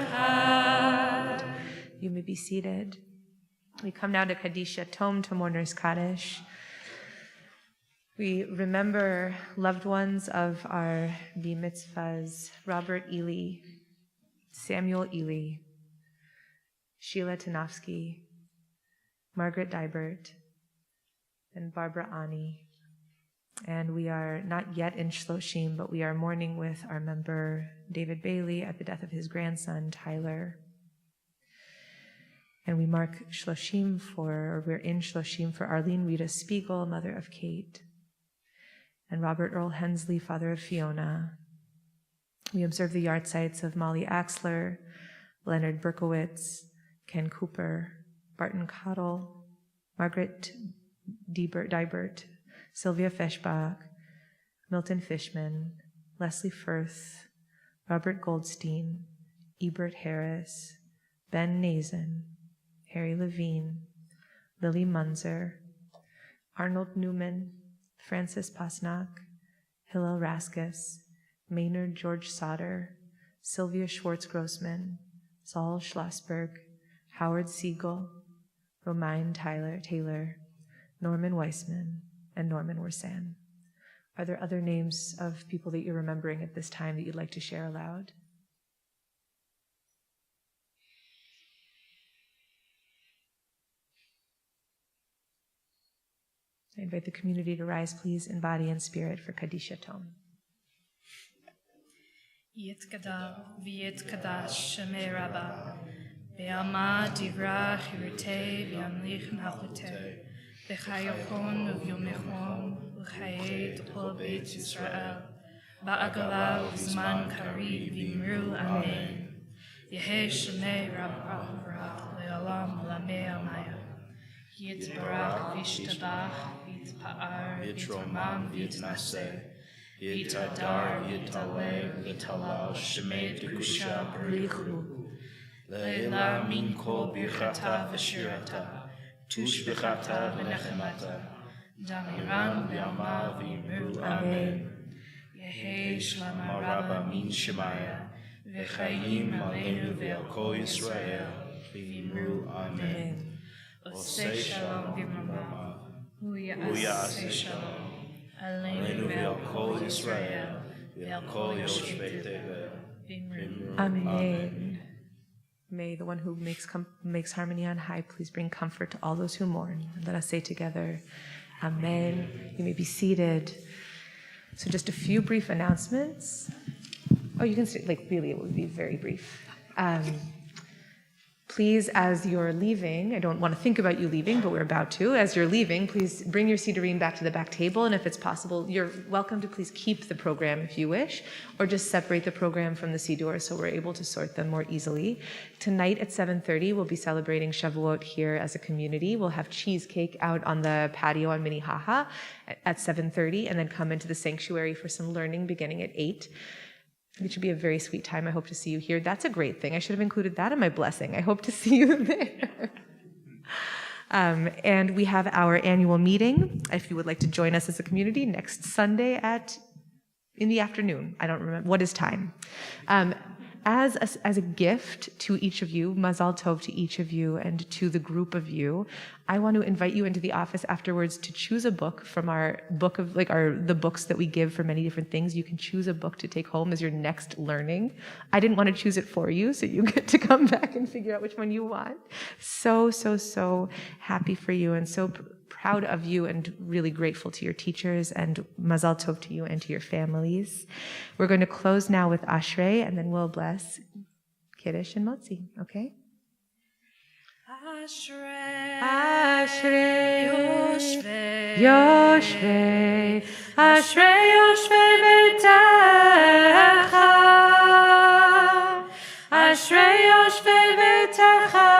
echad. You may be seated. We come now to Kadisha Tom, to Mourner's Kaddish. We remember loved ones of our B'Mitzvahs, Robert Ely, Samuel Ely, Sheila Tanofsky, Margaret Dybert, and Barbara Ani. And we are not yet in Shloshim, but we are mourning with our member David Bailey at the death of his grandson, Tyler. And we mark Shloshim we're in Shloshim for Arlene Rita Spiegel, mother of Kate, and Robert Earl Hensley, father of Fiona. We observe the yahrzeits of Molly Axler, Leonard Berkowitz, Ken Cooper, Barton Cottle, Margaret Dybert, Sylvia Feshbach, Milton Fishman, Leslie Firth, Robert Goldstein, Ebert Harris, Ben Nazen, Harry Levine, Lily Munzer, Arnold Newman, Francis Pasnak, Hillel Raskus, Maynard George Sauter, Sylvia Schwartz-Grossman, Saul Schlossberg, Howard Siegel, Romain Taylor, Norman Weissman, and Norman Wersan. Are there other names of people that you're remembering at this time that you'd like to share aloud? I invite the community to rise, please, in body and spirit for Kadisha Tom. Yitkadav v'yitkadash shemei Rabbah, Be'alma divra chirutei v'yamlich nachutei, B'chayachon u'vyomechon u'chayei t'kol beit Yisrael, Ba'agalav zman kariv v'imru amen, Yehei shemei Rabbah v'rach le'olam lamei amaya, Yitbarach v'yishtabach v'yitpa'ar v'yitromam v'yitnaseh, Yitadar, Yitaleh, Yitalal, Shemei Dekusha, Barichu, Leila min kol birchata v'shirata, tush b'chata v'nechemata, Damiran v'yama v'yimru, Amen. Yehei shlama rabba min shemaya, v'chayim aleinu ve'al kol Yisrael, v'yimru, Amen. Osei shalom b'mama, Uya'asei shalom. Aleinu ve'al kol Yisrael, ve'al kol yoshvei tevel, v'imru. Amen. May the one who makes harmony on high please bring comfort to all those who mourn. And let us say together, Amen. You may be seated. So just a few brief announcements. Oh, you can say, really, it would be very brief. Please, as you're leaving, I don't want to think about you leaving, but we're about to. As you're leaving, please bring your sidurim back to the back table, and if it's possible, you're welcome to please keep the program if you wish, or just separate the program from the sidur so we're able to sort them more easily. Tonight at 7:30, we'll be celebrating Shavuot here as a community. We'll have cheesecake out on the patio on Minnehaha at 7:30, and then come into the sanctuary for some learning beginning at 8. It should be a very sweet time. I hope to see you here. That's a great thing. I should have included that in my blessing. I hope to see you there. And we have our annual meeting, if you would like to join us as a community, next Sunday in the afternoon. I don't remember. What is time? As a gift to each of you, Mazal Tov to each of you and to the group of you, I want to invite you into the office afterwards to choose a book from our book of the books that we give for many different things. You can choose a book to take home as your next learning. I didn't want to choose it for you, so you get to come back and figure out which one you want. So happy for you and so proud of you and really grateful to your teachers, and Mazal Tov to you and to your families. We're going to close now with Ashrei, and then we'll bless Kiddush and Motzi, okay? Ashrei, Ashrei, Yoshvei, Yoshvei, Ashrei Yoshvei B'techa, Ashrei Yoshvei B'techa,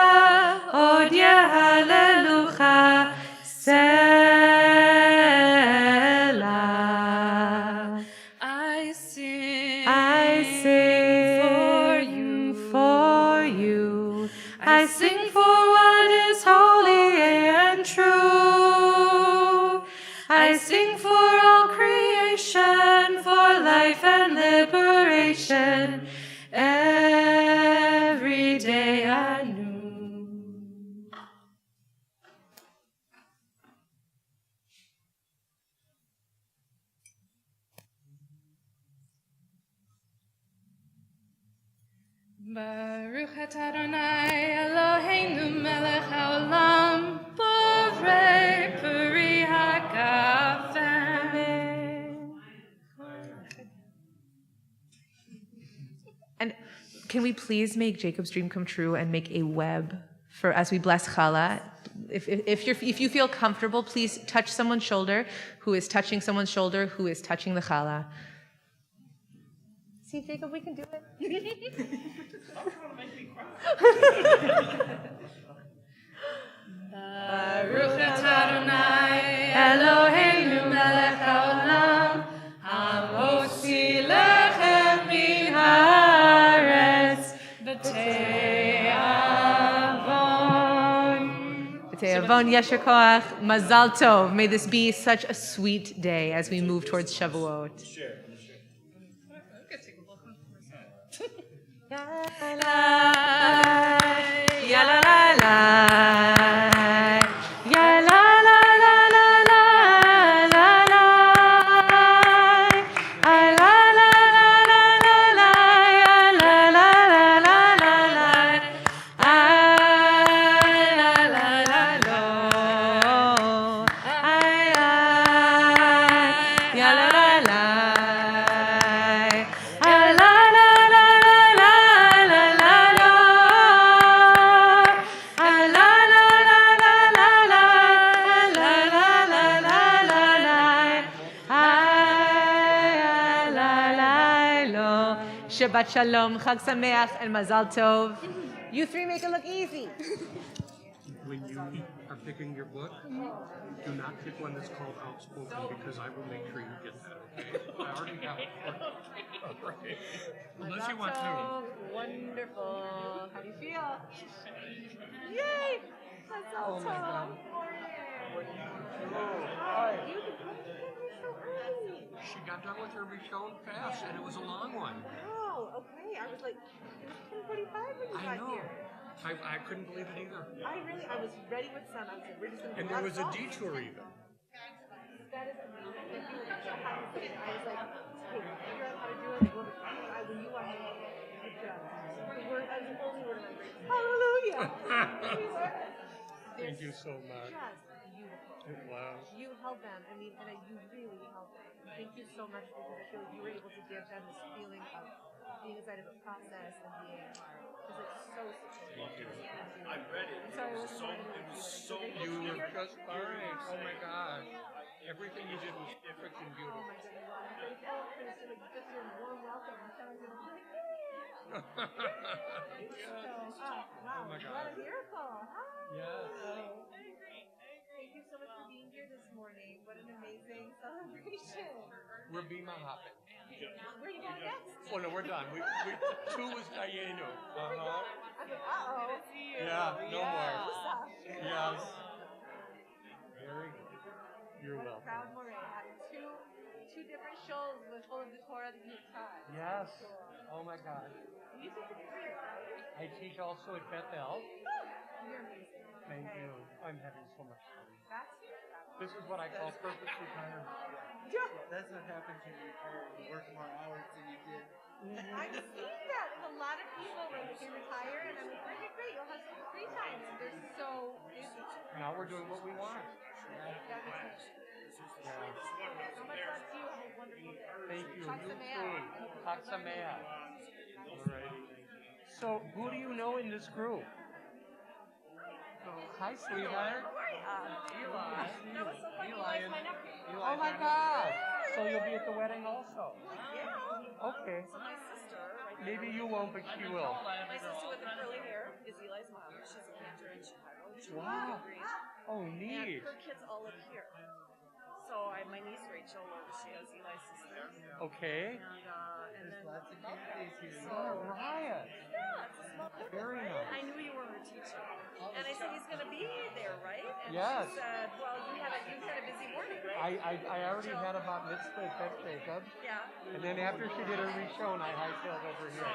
Od Yehalelucha, Selah. I sing for you. I sing for what is holy and true. I sing for all creation, for life and liberation, every day anew. Baruch atah Adonai Eloheinu melech haolam borei peri hagafen. And can we please make Jacob's dream come true and make a web for as we bless challah? If you feel comfortable, please touch someone's shoulder who is touching someone's shoulder who is touching the challah. See, Jacob, we can do it. Stop trying to make me cry. Baruch atah Adonai Eloheinu melech haolam hamotzi lechem min haaretz b'tei avon. B'tei avon yesher koach, mazal tov. May this be such a sweet day as we move towards Shavuot. Ya la la la, ya la la la la la la la, la la la la la la, ya la la la la la la, la la la lo, ya la la la. Shabbat Shalom, Chag Sameach, and Mazal Tov. You three make it look easy. When you are picking your book, do not pick one that's called Outspoken, because I will make sure you get that, okay? I already have it. Okay. Unless you want to. Wonderful. How do you feel? Yay! Mazal Tov. She got done with her Rishon fast, and it was a long one. Oh, okay. I was like, it was 10:45 when you got here. I couldn't believe it either. I was ready with some. I was like, we're just going to And there was a detour even. That is amazing. I was like, hey, figure out how to do it. When you want to, good job. I was only word of my brain. Hallelujah. Thank you so much. Just beautiful. It was. You held them. I mean, and you really held them. Thank you so much because I feel like you were able to give them this feeling of being inside of a process and being because it's so secure. I read it. I'm sorry, I wasn't so able to it was do so it. You were just fine. Oh my gosh. Everything you did was freaking Oh beautiful. my goodness. I'm grateful for this like, just a warm welcome. I'm telling you, I'm like, Yes. wow, Oh my what God. a miracle. Hi. Yes. Thank you so much for being here this morning. What an amazing celebration. We're Bima hopping. Where are you going next? Oh no, we're done. We 2 was Dayenu. I said, uh-oh. Yeah, no more. Stop. Yes. Very good. You're What a welcome. proud moray. Having two different shows with full of the Torah that you've taught. Yes. Oh my God. You take a degree, right? I teach also at Bethel. You're amazing. Thank Okay. you. I'm having so much fun. That's This is what I call purpose retirement. That's what happens when you retire. You work more hours than you did. I'm seeing that with a lot of people where they retire, and I'm like, great, you'll have some free time. And they're so busy. Now we're doing what we want. That makes sense. Yeah. So much love to you. Have a wonderful day. Thank you. Chag You Sameach. too. Chag Sameach. All right. So, who do you know in this group? Hi, sweetheart. Eli. That was so funny. Eli Eli's and my nephew. Oh my God. So you'll be at the wedding also? Yeah. Okay. So my sister, right now, Maybe you won't, but she will. my sister with the curly hair is Eli's mom. She's a cantor in Chicago. She's Wow. degrees. Oh, And neat. her kids all live here. So I have my niece Rachel, she has Eli's sister. Okay. And then Lots of candidates here. All right. yeah, it's a small Very nice. I knew you were her teacher. And I said, he's going to be there, right? And Yes. she said, well, you had a busy morning, right? I already had a bat mitzvah at Beth Jacob. Yeah. And then after she did her rishon, I hightailed over here.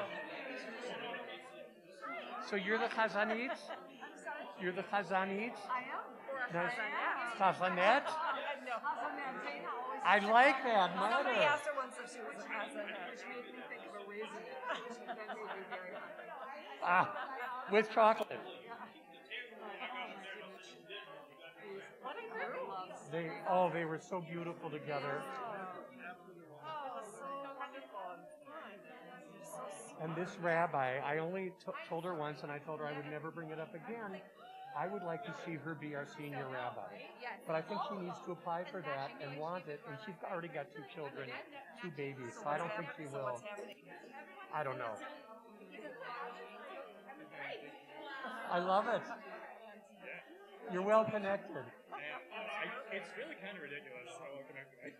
So you're the Chazanit? I'm sorry. You're the Chazanit? I am. Or a Nice. Chazanet. Chazanet? No. Chazanet. I like that, Somebody mother. asked her once if she was a Chazanet. Which made me think of a raisin. That made me very happy. Ah, with chocolate. What a group. They were so beautiful together. Oh, so wonderful. So sweet. And this rabbi, I only told her once, and I told her I would never bring it up again. I would like to see her be our senior rabbi. But I think she needs to apply for that and want it, and she's already got 2 children, 2 babies, so I don't think she will. What's happening? I don't know. I love it. You're well connected. It's really kind of ridiculous how well connected I am.